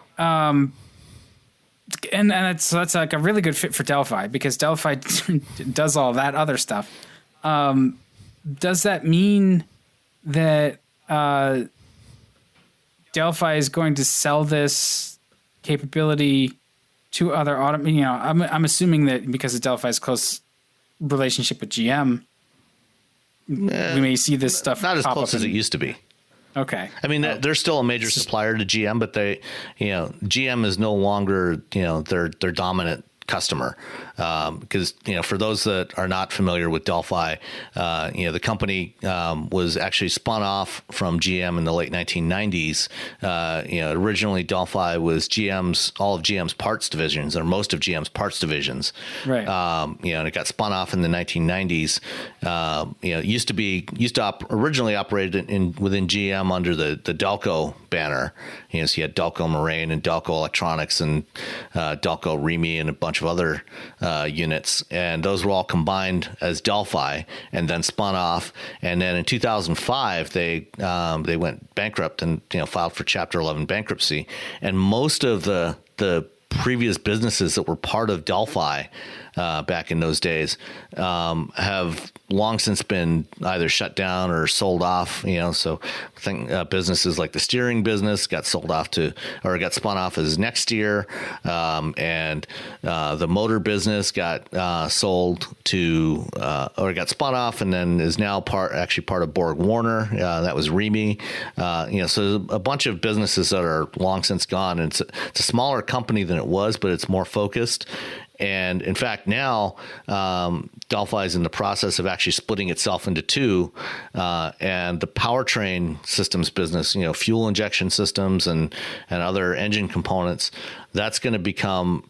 And that's like a really good fit for Delphi, because Delphi does all that other stuff. Does that mean that Delphi is going to sell this capability to other I'm assuming that because of Delphi's close relationship with GM, we may see this stuff not as close as it used to be. Okay. I mean, they're still a major supplier to GM, but GM is no longer, their dominant customer. Because, for those that are not familiar with Delphi, the company was actually spun off from GM in the late 1990s. Originally Delphi was all of GM's parts divisions, or most of GM's parts divisions. Right. And it got spun off in the 1990s. Originally operated within GM under the Delco banner. So you had Delco Moraine and Delco Electronics and Delco Remy and a bunch of other units, and those were all combined as Delphi and then spun off. And then in 2005 they went bankrupt and filed for Chapter 11 bankruptcy. And most of the previous businesses that were part of Delphi back in those days have long since been either shut down or sold off. So I think businesses like the steering business got sold off got spun off as Next Year, and the motor business got sold to or got spun off and then is now part of Borg Warner. That was Remy. So a bunch of businesses that are long since gone. And it's a smaller company than it was, but it's more focused. And in fact, now Delphi is in the process of actually splitting itself into two, and the powertrain systems business, fuel injection systems and other engine components, that's going to become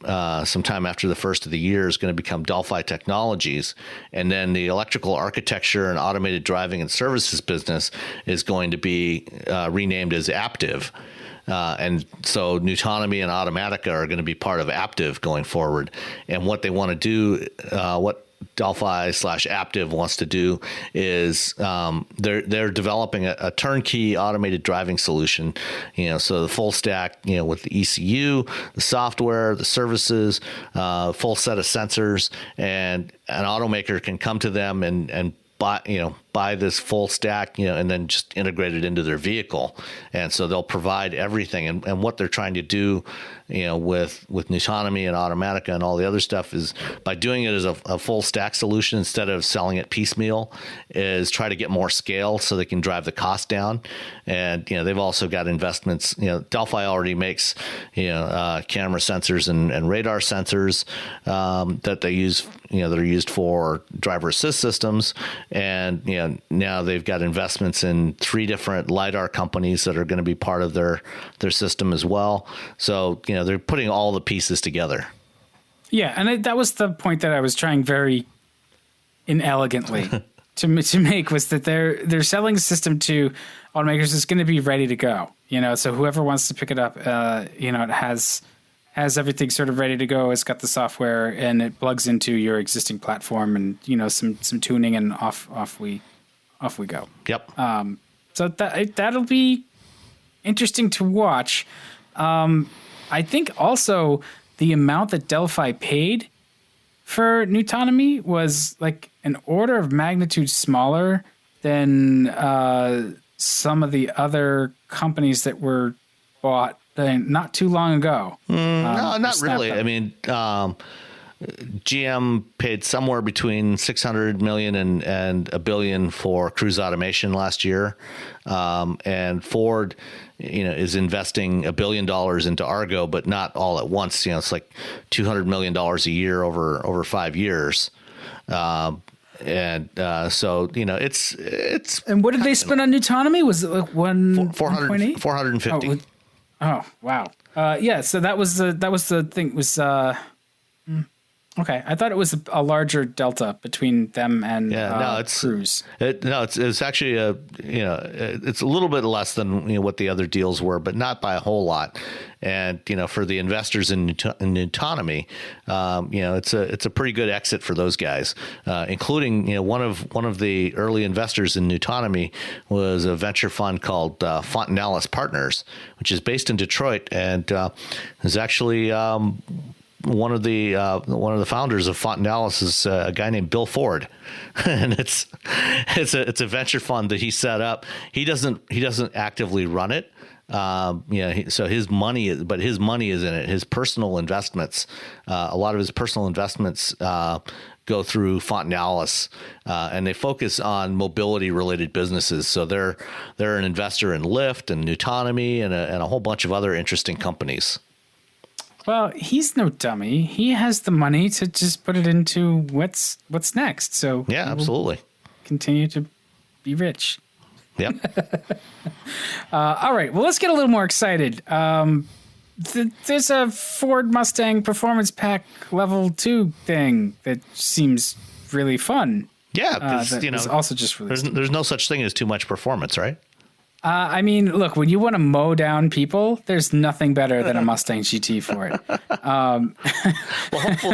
sometime after the first of the year is going to become Delphi Technologies. And then the electrical architecture and automated driving and services business is going to be renamed as Aptiv. And so Nutonomy and Automatica are going to be part of Aptiv going forward. And what they want to do, what Delphi/Aptiv wants to do is they're developing a turnkey automated driving solution. So the full stack, with the ECU, the software, the services, full set of sensors, and an automaker can come to them and buy this full stack, and then just integrate it into their vehicle. And so they'll provide everything. And what they're trying to do, with Nutonomy and Automatica and all the other stuff is by doing it as a full stack solution instead of selling it piecemeal, is try to get more scale so they can drive the cost down. And, they've also got investments. Delphi already makes, camera sensors and radar sensors that they use, that are used for driver assist systems. And, now they've got investments in 3 different LiDAR companies that are going to be part of their system as well. So, they're putting all the pieces together. Yeah, and that was the point that I was trying very inelegantly to make, was that they're selling a system to automakers that's going to be ready to go. So whoever wants to pick it up, it has everything sort of ready to go. It's got the software and it plugs into your existing platform, and some tuning, and off we go. Yep. So that'll be interesting to watch. I think also the amount that Delphi paid for Nutonomy was like an order of magnitude smaller than some of the other companies that were bought not too long ago. No, not really. I mean, GM paid somewhere between $600 million and $1 billion for cruise automation last year, and Ford, is investing $1 billion into Argo, but not all at once. It's like $200 million a year over 5 years. So it's. And what did they spend on autonomy? Was it like 1.8? 450. Oh wow. Yeah. So that was the thing. Okay, I thought it was a larger delta between them and Cruise. It's actually it's a little bit less than what the other deals were, but not by a whole lot. And for the investors in autonomy, it's a pretty good exit for those guys, including one of the early investors in autonomy was a venture fund called Fontanellis Partners, which is based in Detroit and is actually. One of the founders of Fontanellis is a guy named Bill Ford, and it's a venture fund that he set up. He doesn't actively run it. So his money is in it. His personal investments, a lot of his personal investments go through Fontanellis, and they focus on mobility related businesses. So they're an investor in Lyft and Autonomy and a whole bunch of other interesting companies. Well, he's no dummy. He has the money to just put it into what's next. So yeah, absolutely. Continue to be rich. Yep. All right. Well, let's get a little more excited. There's a Ford Mustang Performance Pack Level 2 thing that seems really fun. Yeah, because also just released. There's no such thing as too much performance, right? I mean, look, when you want to mow down people, there's nothing better than a Mustang GT for it. Well,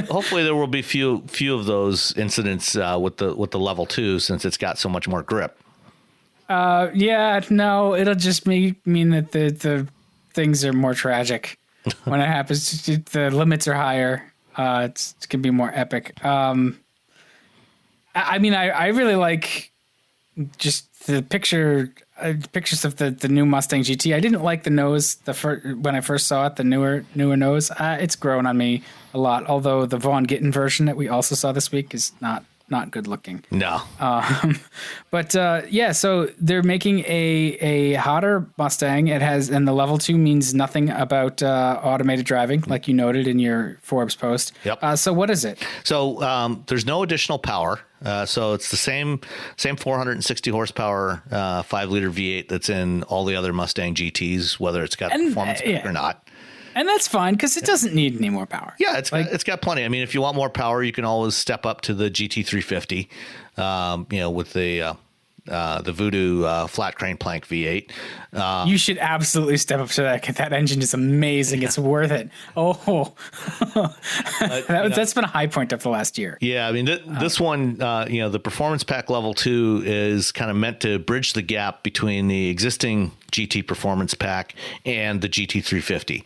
hopefully there will be few of those incidents with the level 2 since it's got so much more grip. Yeah, no, it'll just mean that the things are more tragic when it happens. The limits are higher. It can be more epic. I mean, I really like just the pictures of the new Mustang GT. I didn't like the nose when I first saw it, the newer nose. It's grown on me a lot, although the Vaughn Gittin version that we also saw this week is not good looking. No. But so they're making a hotter Mustang. And the level 2 means nothing about automated driving, like you noted in your Forbes post. Yep. So what is it? So there's no additional power. So it's the same 460 horsepower 5-liter V8 that's in all the other Mustang GTs, whether it's got performance pack or not. And that's fine because it doesn't need any more power. Yeah, it's got plenty. I mean, if you want more power, you can always step up to the GT350, with the Voodoo flat crane plank V8. You should absolutely step up to that. That engine is amazing. It's worth it. Oh, that's been a high point of the last year. Yeah, I mean, this one, the Performance Pack Level 2 is kind of meant to bridge the gap between the existing GT Performance Pack and the GT350.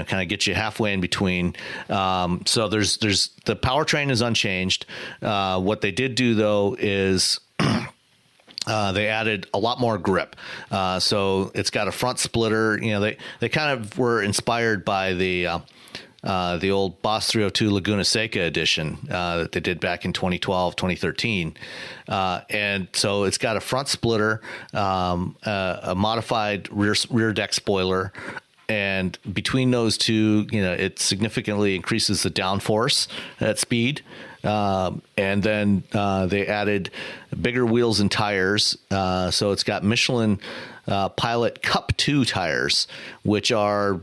Kind of get you halfway in between. So there's the powertrain is unchanged. What they did do though is they added a lot more grip. So it's got a front splitter. They kind of were inspired by the old Boss 302 Laguna Seca edition that they did back in 2012, 2013. And so it's got a front splitter, a modified rear deck spoiler. And between those two, it significantly increases the downforce at speed. And then they added bigger wheels and tires. So it's got Michelin Pilot Cup 2 tires, which are,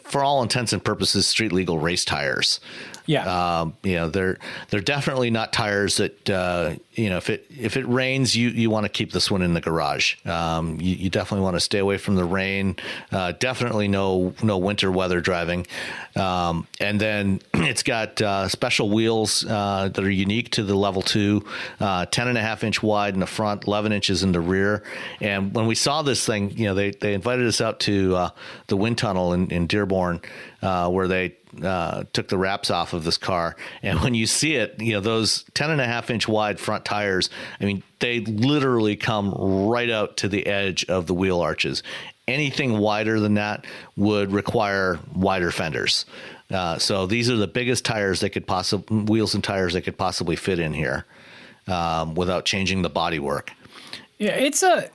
for all intents and purposes, street legal race tires. Yeah. They're definitely not tires that, if it rains, you want to keep this one in the garage. You definitely want to stay away from the rain. Definitely no winter weather driving. And then it's got special wheels that are unique to the level 2, 10.5 inch wide in the front, 11 inches in the rear. And when we saw this thing, they invited us out to the wind tunnel in Dearborn where they took the wraps off of this car. And when you see it, those 10.5-inch wide front tires, I mean, they literally come right out to the edge of the wheel arches. Anything wider than that would require wider fenders. So these are the biggest tires they could wheels and tires they could possibly fit in here without changing the bodywork. Yeah, it's a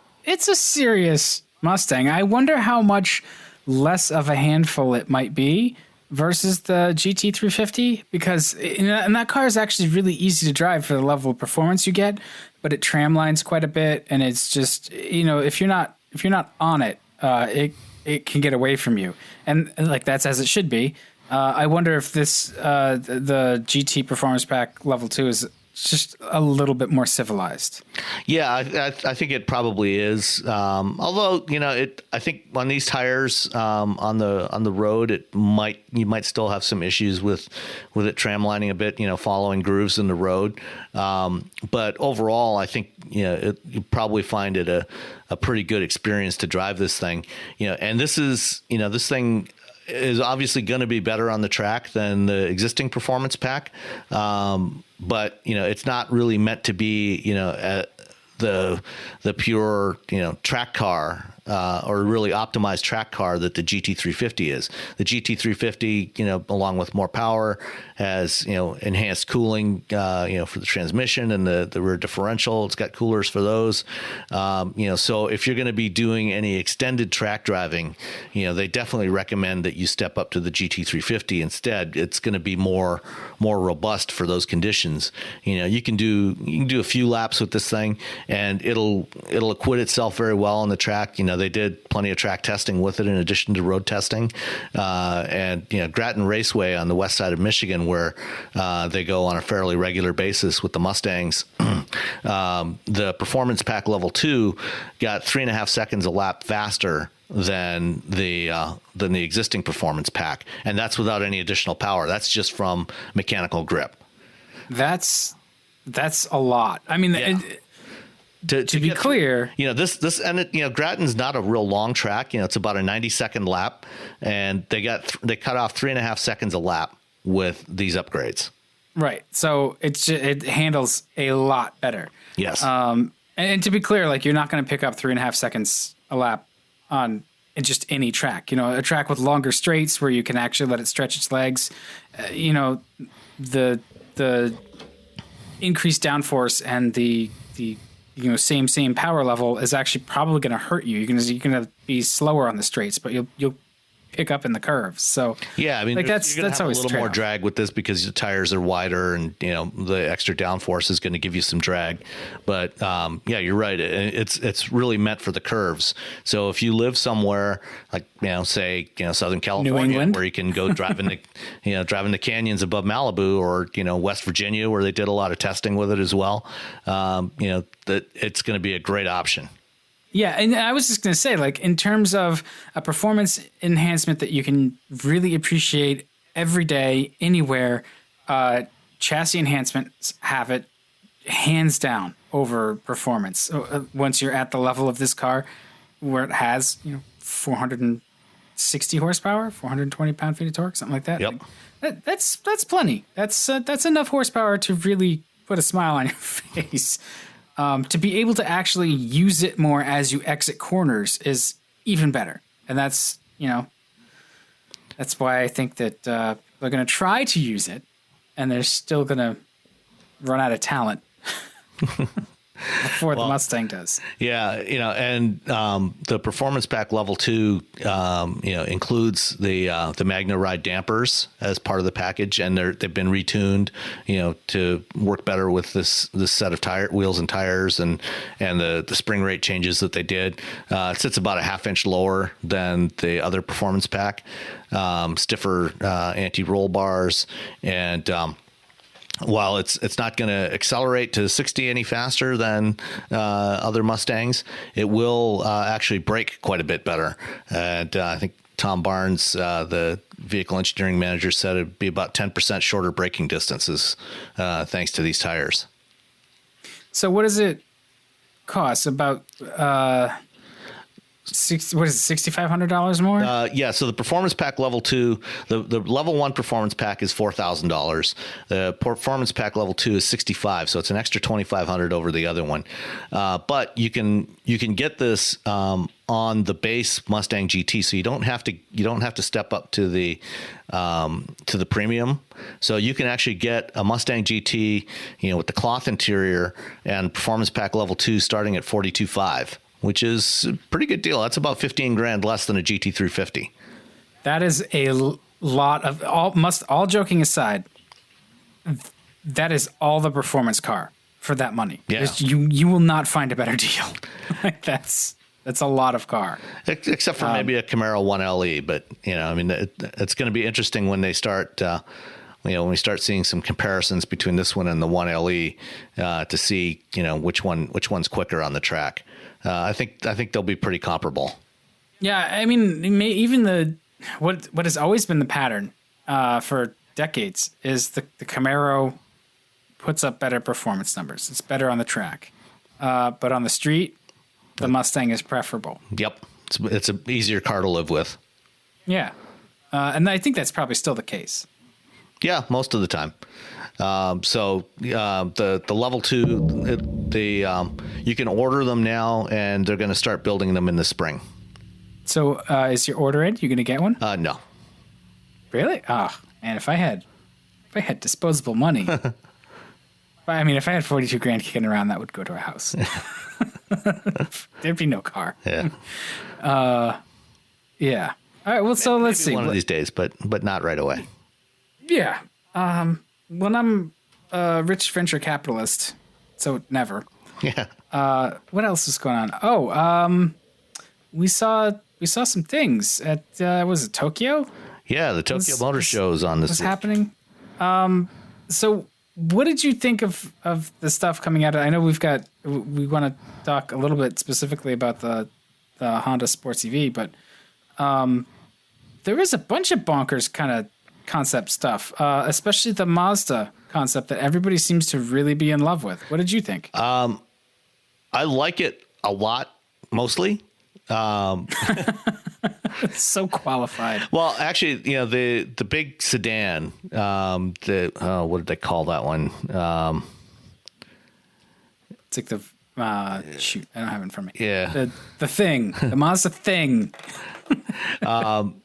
serious Mustang. I wonder how much less of a handful it might be versus the GT350, because and that car is actually really easy to drive for the level of performance you get, but it tramlines quite a bit, and it's just if you're not on it, it can get away from you, and like that's as it should be. I wonder if this the GT Performance Pack Level 2 is just a little bit more civilized. Yeah, I think it probably is. Although I think on these tires on the road, you might still have some issues with it tramlining a bit. Following grooves in the road. But overall, I think you probably find it a pretty good experience to drive this thing. And this is this thing is obviously going to be better on the track than the existing performance pack. But it's not really meant to be, the pure, track car, or really optimized track car that the GT350 is. The GT350, along with more power, has, enhanced cooling, for the transmission and the rear differential. It's got coolers for those. So if you're going to be doing any extended track driving, they definitely recommend that you step up to the GT350 instead. It's going to be more robust for those conditions. You can do a few laps with this thing, and it'll acquit itself very well on the track. They did plenty of track testing with it in addition to road testing. And Grattan Raceway on the west side of Michigan, where they go on a fairly regular basis with the Mustangs, the Performance Pack Level 2 got 3.5 seconds a lap faster than the existing Performance Pack, and that's without any additional power. That's just from mechanical grip. That's a lot. I mean, yeah. To be clear, this and Grattan's not a real long track. It's about a 90-second lap, and they cut off 3.5 seconds a lap with these upgrades. Right. So it handles a lot better. Yes. And to be clear, like, you're not going to pick up 3.5 seconds a lap on just any track. A track with longer straights where you can actually let it stretch its legs. The increased downforce and the same power level is actually probably going to hurt you. You're going to be slower on the straights, but you'll pick up in the curves. So yeah, I mean, like that's have always a little more drag with this because the tires are wider, and the extra downforce is going to give you some drag. But yeah, you're right. It's really meant for the curves. So if you live somewhere like say Southern California, where you can go driving the canyons above Malibu, or West Virginia, where they did a lot of testing with it as well, that it's going to be a great option. Yeah, and I was just going to say, like, in terms of a performance enhancement that you can really appreciate every day, anywhere, chassis enhancements have it hands down over performance. Once you're at the level of this car, where it has 460 horsepower, 420 pound-feet of torque, something like that. Yep. Like, that's plenty. That's enough horsepower to really put a smile on your face. To be able to actually use it more as you exit corners is even better. And that's why I think that they're going to try to use it, and they're still going to run out of talent before the Mustang does. Yeah, and the Performance Pack Level 2, includes the Magna Ride dampers as part of the package, and they've been retuned, to work better with this set of wheels and tires, and the spring rate changes that they did. It sits about a half-inch lower than the other Performance Pack, stiffer anti-roll bars, and while it's not going to accelerate to 60 any faster than other Mustangs, it will actually brake quite a bit better. And I think Tom Barnes, the vehicle engineering manager, said it'd be about 10% shorter braking distances thanks to these tires. So what does it cost? About What is it, $6,500 more? Yeah, so the performance pack level 2, the level 1 performance pack is $4,000. The performance pack level 2 is $65,000, so it's an extra $2,500 over the other one. But you can get this on the base Mustang GT, so you don't have to step up to the premium. So you can actually get a Mustang GT, with the cloth interior and performance pack level 2 starting at $42,500. Which is a pretty good deal. That's about $15,000 less than a GT350. That is a lot of all joking aside. That is all the performance car for that money. Yeah. You will not find a better deal. That's a lot of car. Except for maybe a Camaro 1LE, but it's going to be interesting when they start. When we start seeing some comparisons between this one and the 1LE to see which one's quicker on the track. I think they'll be pretty comparable. Yeah, I mean, even what has always been the pattern for decades is the Camaro puts up better performance numbers. It's better on the track, but on the street, the Mustang is preferable. Yep, it's an easier car to live with. Yeah, and I think that's probably still the case. Yeah, most of the time. So the level 2, you can order them now, and they're going to start building them in the spring. So is your order in? You going to get one? No. Really? Oh, man, if I had disposable money, if I had $42,000 kicking around, that would go to a house. There'd be no car. Yeah. Yeah. All right. Well, so let's see. One of these days, but not right away. Yeah. When I'm a rich venture capitalist, so never. Yeah. What else is going on? Oh, we saw some things at was it Tokyo? Yeah, the Tokyo Motor Show is on this. What's happening? So what did you think of the stuff coming out? I know we want to talk a little bit specifically about the Honda Sports EV, but there was a bunch of bonkers kind of concept stuff, especially the Mazda concept that everybody seems to really be in love with. What did you think? I like it a lot, mostly. So qualified. Well, actually, the big sedan, what did they call that one? It's like the shoot, I don't have it in front of me. Yeah, the thing, the Mazda thing.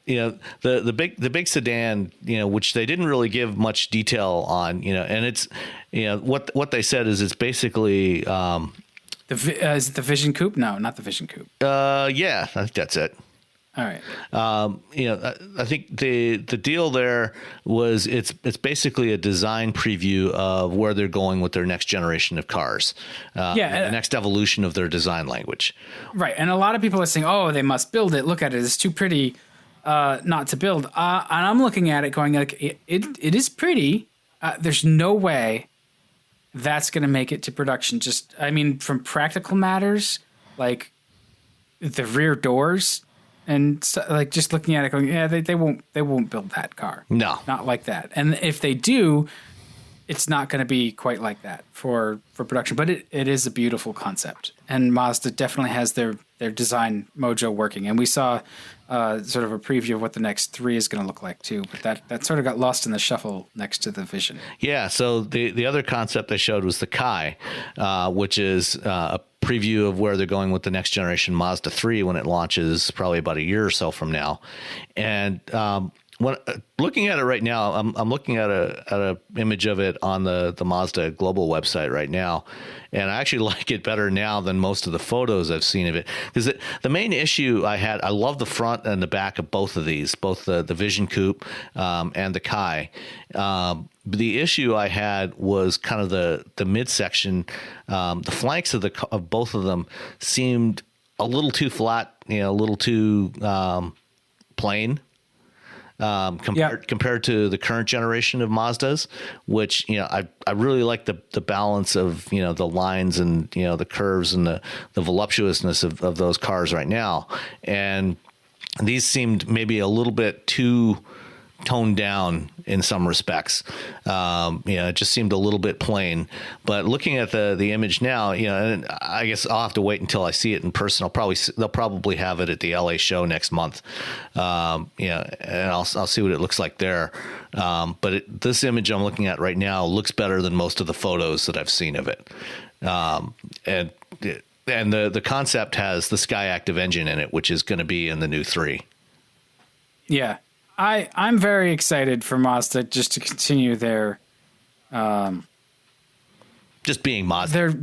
The big sedan, which they didn't really give much detail on, and it's, what they said is it's basically, is it the Vision Coupe? No, not the Vision Coupe. Yeah, I think that's it. All right. I think the deal there was it's basically a design preview of where they're going with their next generation of cars. The next evolution of their design language. Right, and a lot of people are saying, "Oh, they must build it. Look at it; it's too pretty not to build." And I'm looking at it, going like, "It is pretty. There's no way that's going to make it to production." From practical matters, like the rear doors. And so, just looking at it, going, yeah, they won't build that car. No, not like that. And if they do, it's not going to be quite like that for production. But it is a beautiful concept, and Mazda definitely has their design mojo working. And we saw sort of a preview of what the next 3 is going to look like too. But that sort of got lost in the shuffle next to the Vision. Yeah. So the other concept they showed was the Kai, which is a preview of where they're going with the next generation Mazda 3 when it launches probably about a year or so from now. And when looking at it right now, I'm looking at a image of it on the Mazda global website right now, and I actually like it better now than most of the photos I've seen of it. Because the main issue I love the front and the back of both of these, both the Vision Coupe and the Kai. The issue I had was kind of the midsection. The flanks of both of them seemed a little too flat, a little too plain. Compared to the current generation of Mazdas, which I really like the balance of the lines and the curves and the voluptuousness of those cars right now, and these seemed maybe a little bit too toned down in some respects. It just seemed a little bit plain. But looking at the image now, and I guess I'll have to wait until I see it in person. They'll probably have it at the LA show next month. And I'll see what it looks like there. But this image I'm looking at right now looks better than most of the photos that I've seen of it. And the concept has the Skyactiv engine in it, which is going to be in the new 3. Yeah. I'm very excited for Mazda just to continue their just being Mazda.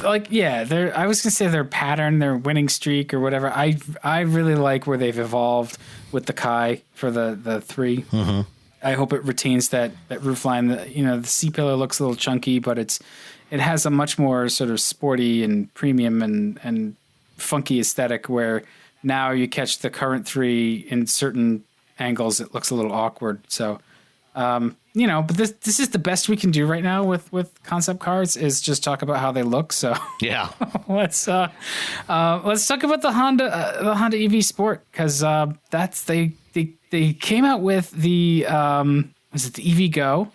I was gonna say their pattern, their winning streak or whatever. I really like where they've evolved with the Kai for the 3. Mm-hmm. I hope it retains that roofline. The C-pillar looks a little chunky, but it has a much more sort of sporty and premium and funky aesthetic, where now you catch the current 3 in certain angles, it looks a little awkward. So, but this is the best we can do right now with concept cars, is just talk about how they look. So yeah, let's talk about the Honda EV Sport, because they came out with the was it the EV Go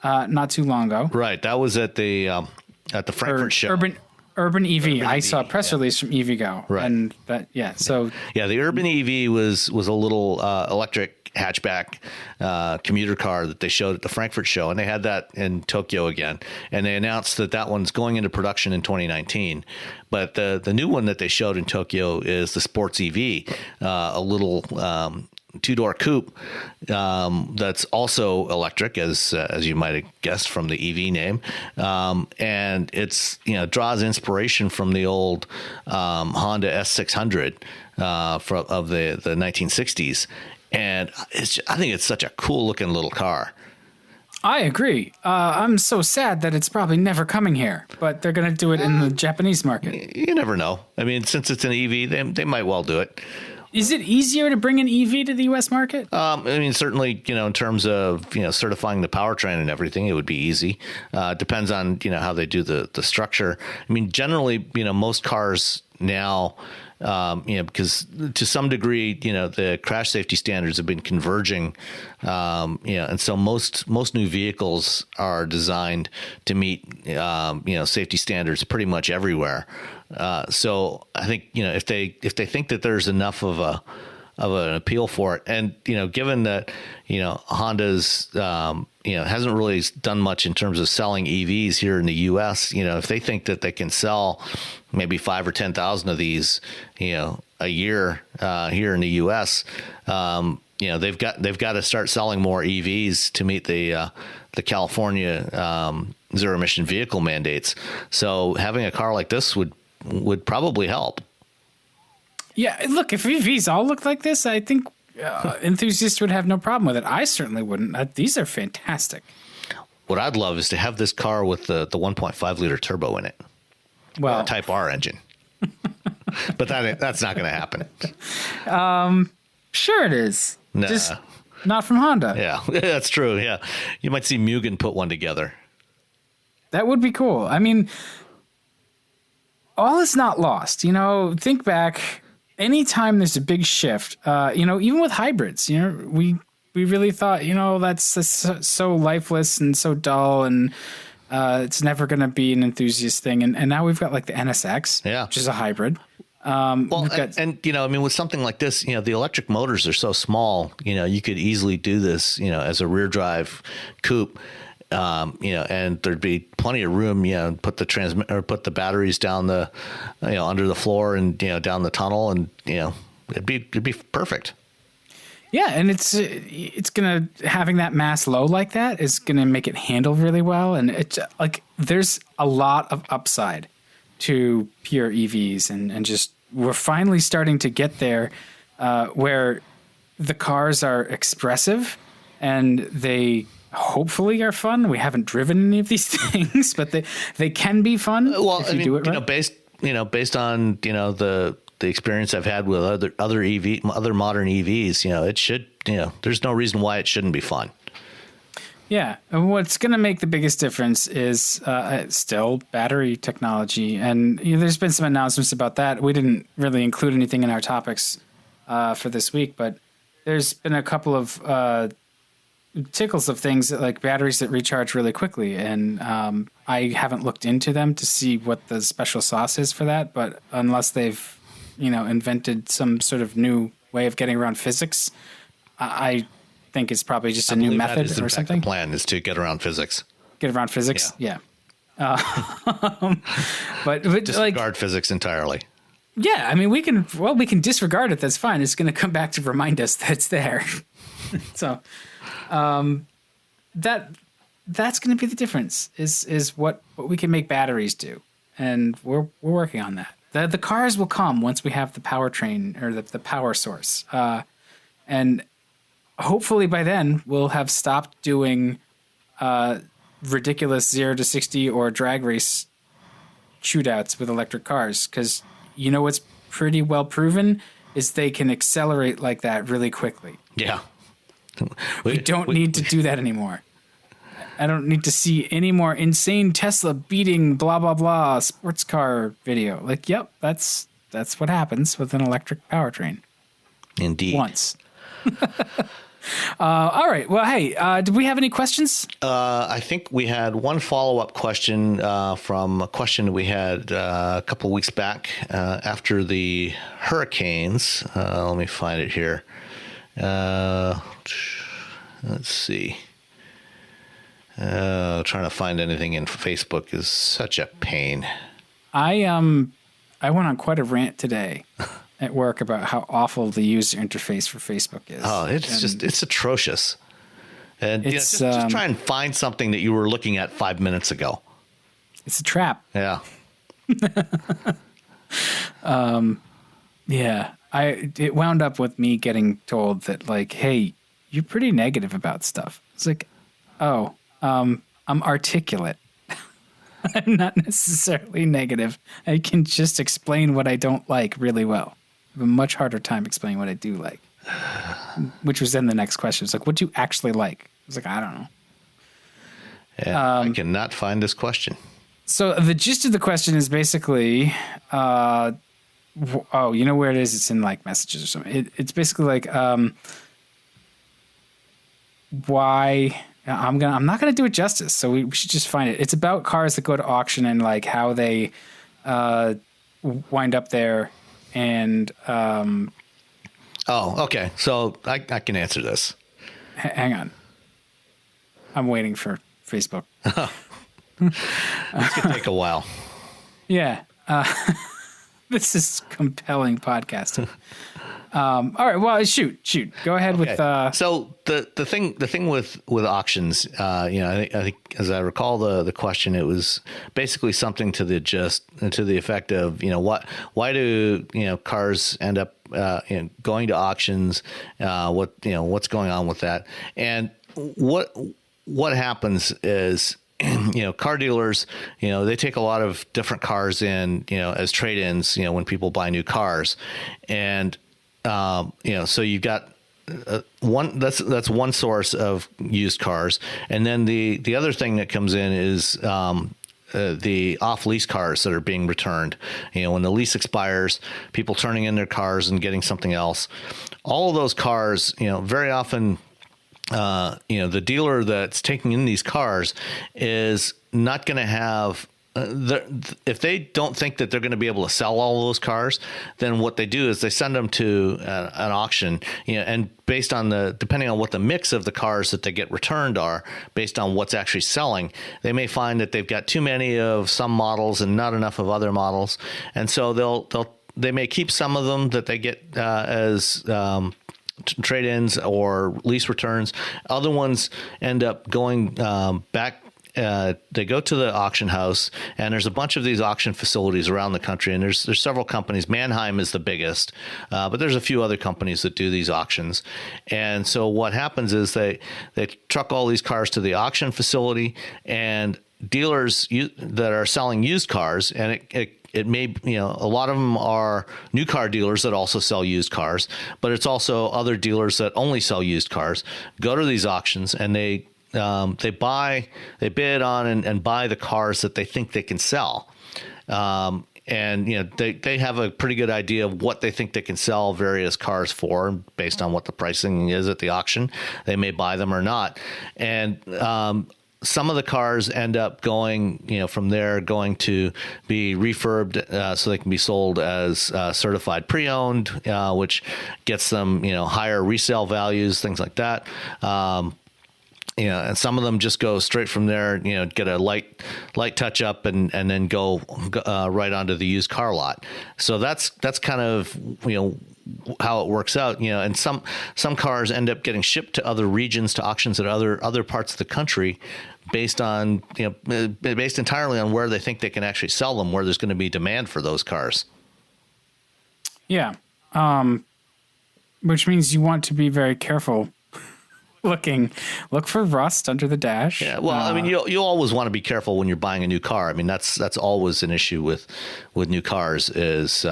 not too long ago. Right, that was at the Frankfurt show. Urban EV. I saw a press release from EVgo. Right. And so the Urban EV was a little electric hatchback commuter car that they showed at the Frankfurt show, and they had that in Tokyo again. And they announced that one's going into production in 2019. But the new one that they showed in Tokyo is the Sports EV, a little 2-door coupe that's also electric, as you might have guessed from the EV name, and it's draws inspiration from the old Honda S600 of the 1960s, and I think it's such a cool looking little car. I agree. I'm so sad that it's probably never coming here, but they're going to do it in the Japanese market. You never know. I mean, since it's an EV, they might well do it. Is it easier to bring an EV to the U.S. market? I mean, certainly, in terms of, certifying the powertrain and everything, it would be easy. Depends on, how they do the structure. I mean, generally, most cars now, because to some degree, the crash safety standards have been converging, and so most new vehicles are designed to meet, safety standards pretty much everywhere. So I think, if they think that there's enough of an appeal for it, and, given that, Honda's, hasn't really done much in terms of selling EVs here in the U.S., if they think that they can sell maybe 5,000 or 10,000 of these, a year here in the U.S., they've got to start selling more EVs to meet the California zero emission vehicle mandates. So having a car like this would probably help. Yeah, look, if EVs all look like this, I think enthusiasts would have no problem with it. I certainly wouldn't. These are fantastic. What I'd love is to have this car with the 1.5 liter turbo in it. Well, a Type R engine. But that's not going to happen. Sure it is. Nah. Just not from Honda. Yeah, that's true. Yeah. You might see Mugen put one together. That would be cool. I mean, all is not lost. Think back. Anytime there's a big shift, even with hybrids, we really thought, that's so lifeless and so dull, and it's never going to be an enthusiast thing. And now we've got like the NSX, which is a hybrid. With something like this, the electric motors are so small, you could easily do this, as a rear drive coupe. And there'd be plenty of room, put the batteries down the, under the floor and, down the tunnel, and, it'd be perfect. Yeah. And it's having that mass low like that is going to make it handle really well. And it's like, there's a lot of upside to pure EVs, and just, we're finally starting to get there, where the cars are expressive and they hopefully are fun. We haven't driven any of these things, but they can be fun if you do it right. Based on the experience I've had with other modern EVs, it should, there's no reason why it shouldn't be fun. Yeah, and what's going to make the biggest difference is still battery technology, and there's been some announcements about that. We didn't really include anything in our topics for this week, but there's been a couple of tickles of things like batteries that recharge really quickly, and I haven't looked into them to see what the special sauce is for that. But unless they've, invented some sort of new way of getting around physics, I think it's probably just a new method or something. The plan is to get around physics. Get around physics, yeah. But disregard physics entirely. Yeah, I mean, we can disregard it. That's fine. It's going to come back to remind us that it's there. So, that's going to be the difference. Is what we can make batteries do, and we're working on that. The cars will come once we have the powertrain or the power source, and hopefully by then we'll have stopped doing ridiculous 0 to 60 or drag race shootouts with electric cars, because what's pretty well proven is they can accelerate like that really quickly. Yeah. We don't need to do that anymore. I don't need to see any more insane Tesla beating blah, blah, blah sports car video. Like, yep, that's what happens with an electric powertrain. Indeed. Once. All right. Well, hey, did we have any questions? I think we had one follow-up question from a question we had a couple of weeks back after the hurricanes. Let me find it here. Let's see. Trying to find anything in Facebook is such a pain. I went on quite a rant today at work about how awful the user interface for Facebook is. Oh, it's atrocious. And just try and find something that you were looking at 5 minutes ago. It's a trap. Yeah. Yeah. It wound up with me getting told that, like, hey, you're pretty negative about stuff. It's like, oh, I'm articulate. I'm not necessarily negative. I can just explain what I don't like really well. I have a much harder time explaining what I do like. Which was then the next question. It's like, what do you actually like? I was like, I don't know. Yeah, I cannot find this question. So the gist of the question is basically, you know where it is? It's in like messages or something. It's basically like, why? I'm not gonna do it justice. So we should just find it. It's about cars that go to auction and like how they wind up there. And okay. So I can answer this. Hang on. I'm waiting for Facebook. This could take a while. Yeah. This is compelling podcasting. All right. Well, shoot. Go ahead with. So the thing with auctions, I think as I recall the question, it was basically something to the effect of, why do cars end up going to auctions? What's going on with that? And what happens is, car dealers, they take a lot of different cars in, as trade-ins, when people buy new cars, and so you've got one that's one source of used cars, and then the other thing that comes in is the off-lease cars that are being returned. When the lease expires, people turning in their cars and getting something else. All of those cars, very often, the dealer that's taking in these cars is not going to have. If they don't think that they're going to be able to sell all those cars, then what they do is they send them to an auction, and based on depending on what the mix of the cars that they get returned are, based on what's actually selling, they may find that they've got too many of some models and not enough of other models, and so they may keep some of them that they get as trade-ins or lease returns. Other ones end up going back. They go to the auction house, and there's a bunch of these auction facilities around the country, and there's several companies. Mannheim is the biggest, but there's a few other companies that do these auctions. And so what happens is they truck all these cars to the auction facility, and dealers that are selling used cars, and it may, a lot of them are new car dealers that also sell used cars, but it's also other dealers that only sell used cars, go to these auctions, and they bid on and buy the cars that they think they can sell. and they have a pretty good idea of what they think they can sell various cars for based on what the pricing is at the auction. They may buy them or not, and some of the cars end up going, from there, going to be refurbed so they can be sold as certified pre-owned, which gets them, higher resale values, things like that. And some of them just go straight from there, get a light touch up and then go right onto the used car lot. So that's kind of, how it works out, and some cars end up getting shipped to other regions, to auctions at other parts of the country, based entirely on where they think they can actually sell them, where there's going to be demand for those cars. Yeah. Which means you want to be very careful. Look for rust under the dash. Yeah, well, you always want to be careful when you're buying a new car. I mean, that's always an issue with new cars is,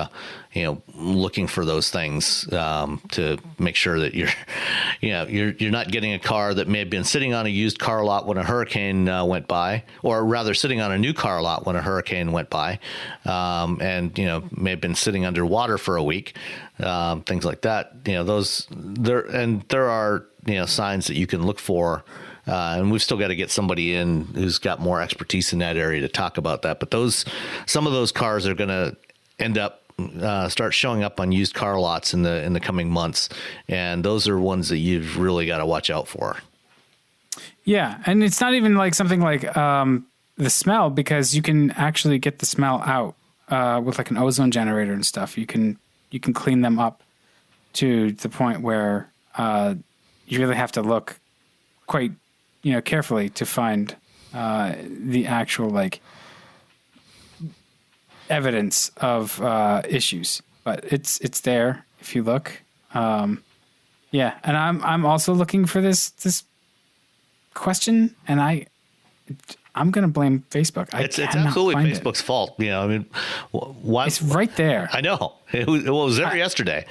looking for those things to make sure that you're not getting a car that may have been sitting on a used car lot when a hurricane went by, or rather sitting on a new car lot when a hurricane went by, and may have been sitting underwater for a week, things like that. There are signs that you can look for, and we've still got to get somebody in who's got more expertise in that area to talk about that. But some of those cars are going to end up start showing up on used car lots in the coming months, and those are ones that you've really got to watch out for. Yeah, and it's not even like something like the smell, because you can actually get the smell out with like an ozone generator and stuff. You can clean them up to the point where you really have to look quite, carefully to find the actual evidence of issues. But it's there if you look. And I'm also looking for this question, and I'm going to blame Facebook. It's absolutely Facebook's fault. Why? It's right there. I know. It was there yesterday.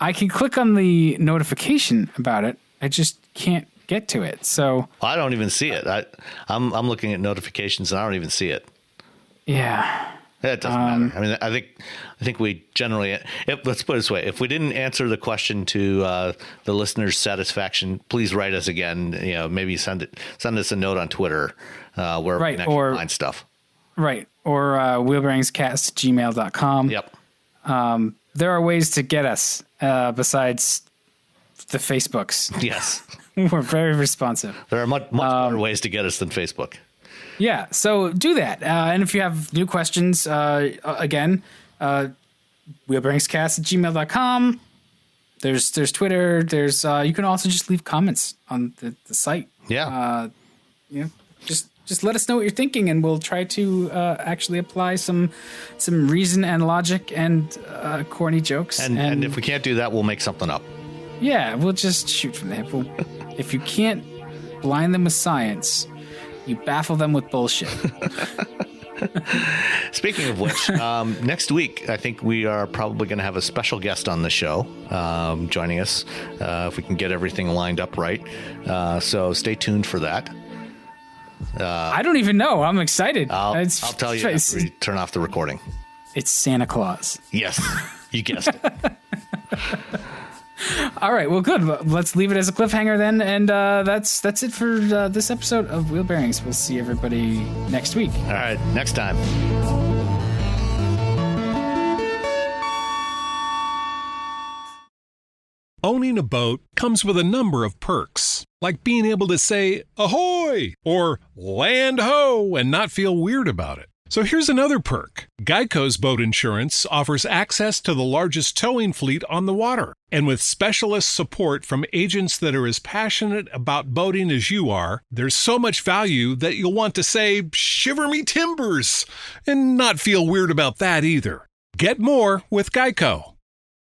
I can click on the notification about it. I just can't get to it. So I don't even see it. I'm looking at notifications and I don't even see it. Yeah. It doesn't matter. I think we generally, let's put it this way: if we didn't answer the question to the listener's satisfaction, please write us again. Maybe send us a note on Twitter where we can actually find stuff. Right, or wheelbaringscast@gmail.com. Yep. There are ways to get us besides the Facebooks. Yes. We're very responsive. There are much better ways to get us than Facebook. Yeah, so do that. And if you have new questions, again, wheelbaringscast@gmail.com. There's Twitter. There's you can also just leave comments on the site. Yeah. Just let us know what you're thinking, and we'll try to actually apply some reason and logic and corny jokes. And if we can't do that, we'll make something up. Yeah, we'll just shoot from the hip. If you can't blind them with science, you baffle them with bullshit. Speaking of which, next week, I think we are probably going to have a special guest on the show joining us, if we can get everything lined up right. So stay tuned for that. I don't even know. I'm excited. I'll tell you after we turn off the recording. It's Santa Claus. Yes, you guessed it. All right. Well, good. Let's leave it as a cliffhanger then. And that's it for this episode of Wheel Bearings. We'll see everybody next week. All right. Next time. Owning a boat comes with a number of perks, like being able to say ahoy or land ho and not feel weird about it. So here's another perk. Geico's boat insurance offers access to the largest towing fleet on the water. And with specialist support from agents that are as passionate about boating as you are, there's so much value that you'll want to say, shiver me timbers, and not feel weird about that either. Get more with Geico.